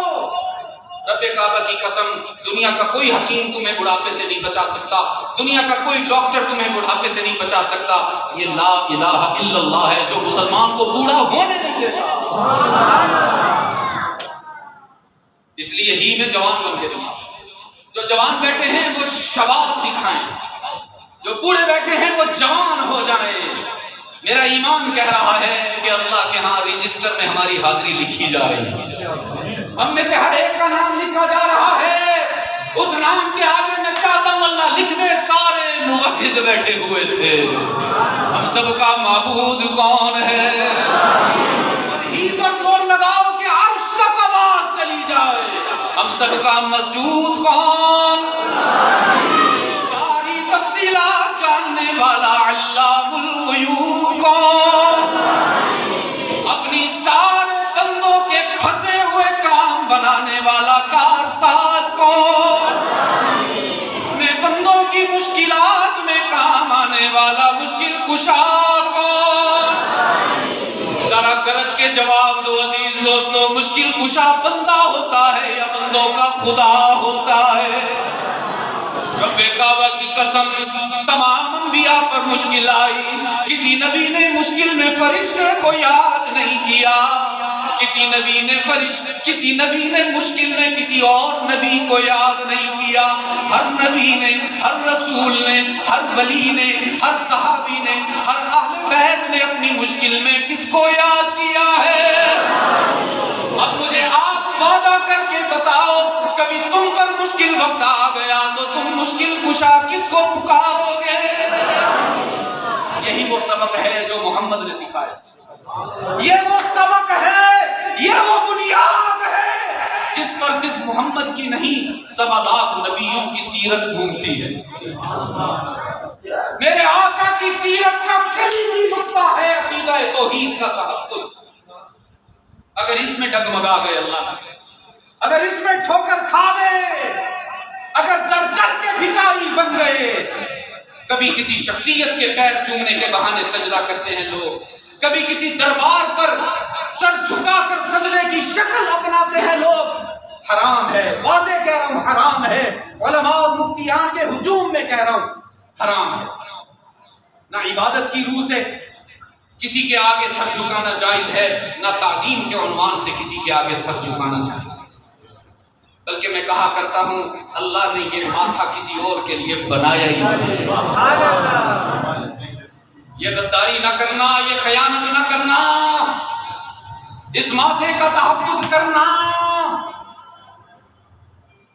رب کعبہ کی قسم، دنیا کا کوئی حکیم تمہیں بڑھاپے سے نہیں بچا سکتا، دنیا کا کوئی ڈاکٹر تمہیں بڑھاپے سے نہیں بچا سکتا۔ یہ لا الہ الا اللہ ہے جو مسلمان کو بوڑھا ہونے نہیں دیتا۔ اس لیے ہی میں جوان بن گیا، جو جوان بیٹھے ہیں وہ شباب دکھائیں، جو بوڑھے بیٹھے ہیں وہ جوان ہو جائیں۔ میرا ایمان کہہ رہا ہے کہ اللہ کے ہاں رجسٹر میں ہماری حاضری لکھی جا رہی ہے، ہم میں سے ہر ایک کا نام لکھا جا رہا ہے۔ اس نام کے آگے میں چاہتا ہوں اللہ لکھ دے سارے موحد بیٹھے ہوئے تھے. ہم سب کا معبود کون ہے؟ اور ہی پر زور لگاؤ کہ عرش تک آواز چلی جائے. ہم سب کا مسجود کون؟ ساری تفصیلات جاننے والا علام الغیوب کون؟ اپنی سارے بندوں کے پھنسے ہوئے کام بنانے والا کارساز کون؟ اپنے بندوں کی مشکلات میں کام آنے والا مشکل کشا کون؟ ذرا گرج کے جواب دو عزیز دوستو، مشکل کشا بندہ ہوتا ہے یا بندوں کا خدا ہوتا ہے؟ رب کعبہ کی قسم، تمام انبیاء پر مشکل آئی، کسی نبی نے مشکل میں فرشتے کو یاد نہیں کیا. کسی نبی نے مشکل میں کسی اور نبی کو یاد نہیں کیا. ہر نبی نے، ہر رسول نے، ہر ولی نے، ہر صحابی نے، ہر اہل بیت نے اپنی مشکل میں کس کو یاد کیا ہے؟ اب مجھے آپ وعدہ کر کے بتاؤ، کبھی تم پر مشکل وقت آ گیا تو تم مشکل کشا کس کو پکارو گے؟ یہی وہ سبق ہے جو محمد نے سکھایا. یہ وہ سبق ہے، یہ وہ بنیاد ہے جس پر صرف محمد کی نہیں 7 لاکھ نبیوں کی سیرت گھومتی ہے. میرے آقا کی سیرت کا کلیدی نقطہ ہے عقیدہ توحید کا تحفظ. اگر اس میں ڈگمگا گئے اللہ، اگر اس میں ٹھوکر کھا گئے، اگر در در کے بھکاری بن گئے. کبھی کسی شخصیت کے پیر چومنے کے بہانے سجدہ کرتے ہیں لوگ، کبھی کسی دربار پر سر جھکا کر سجدے کی شکل اپناتے ہیں لوگ. حرام ہے، واضح کہہ رہا ہوں حرام ہے. علماء اور مفتیان کے ہجوم میں کہہ رہا ہوں حرام ہے. نہ عبادت کی روح سے کسی کے آگے سر جھکانا جائز ہے، نہ تعظیم کے عنوان سے کسی کے آگے سر جھکانا جائز ہے. بلکہ میں کہا کرتا ہوں اللہ نے یہ ماتھا کسی اور کے لیے بنایا ہی نہیں. یہ غداری نہ کرنا، یہ خیانت نہ کرنا، اس ماتھے کا تحفظ کرنا.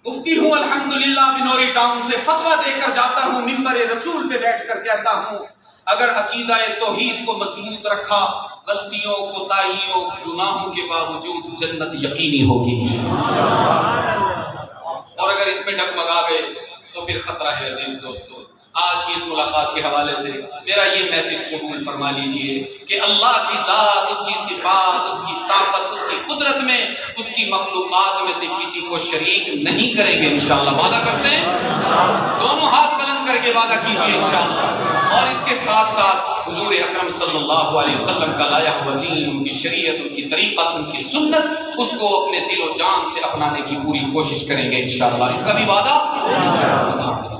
مفتی ہوں الحمدللہ بنوری ٹاؤن سے، فتویٰ دے کر جاتا ہوں، منبر رسول پہ بیٹھ کر کہتا ہوں اگر عقیدہ توحید کو مضبوط رکھا، غلطیوں، کوتاہیوں، گناہوں کے باوجود جنت یقینی ہوگی. اور اگر اس میں ڈگمگا گئے تو پھر خطرہ ہے. عزیز دوستو، آج کی اس ملاقات کے حوالے سے میرا یہ میسج قبول فرما لیجئے کہ اللہ کی ذات، اس کی صفات، اس کی طاقت، اس کی قدرت میں اس کی مخلوقات میں سے کسی کو شریک نہیں کریں گے انشاءاللہ. وعدہ کرتے ہیں؟ دونوں ہاتھ بلند کر کے وعدہ کیجئے انشاءاللہ. اور اس کے ساتھ ساتھ حضور اکرم صلی اللہ علیہ وسلم کا لایا ہوا دین، ان کی شریعت، ان کی طریقت، ان کی سنت، اس کو اپنے دل و جان سے اپنانے کی پوری کوشش کریں گے انشاءاللہ. اس کا بھی وعدہ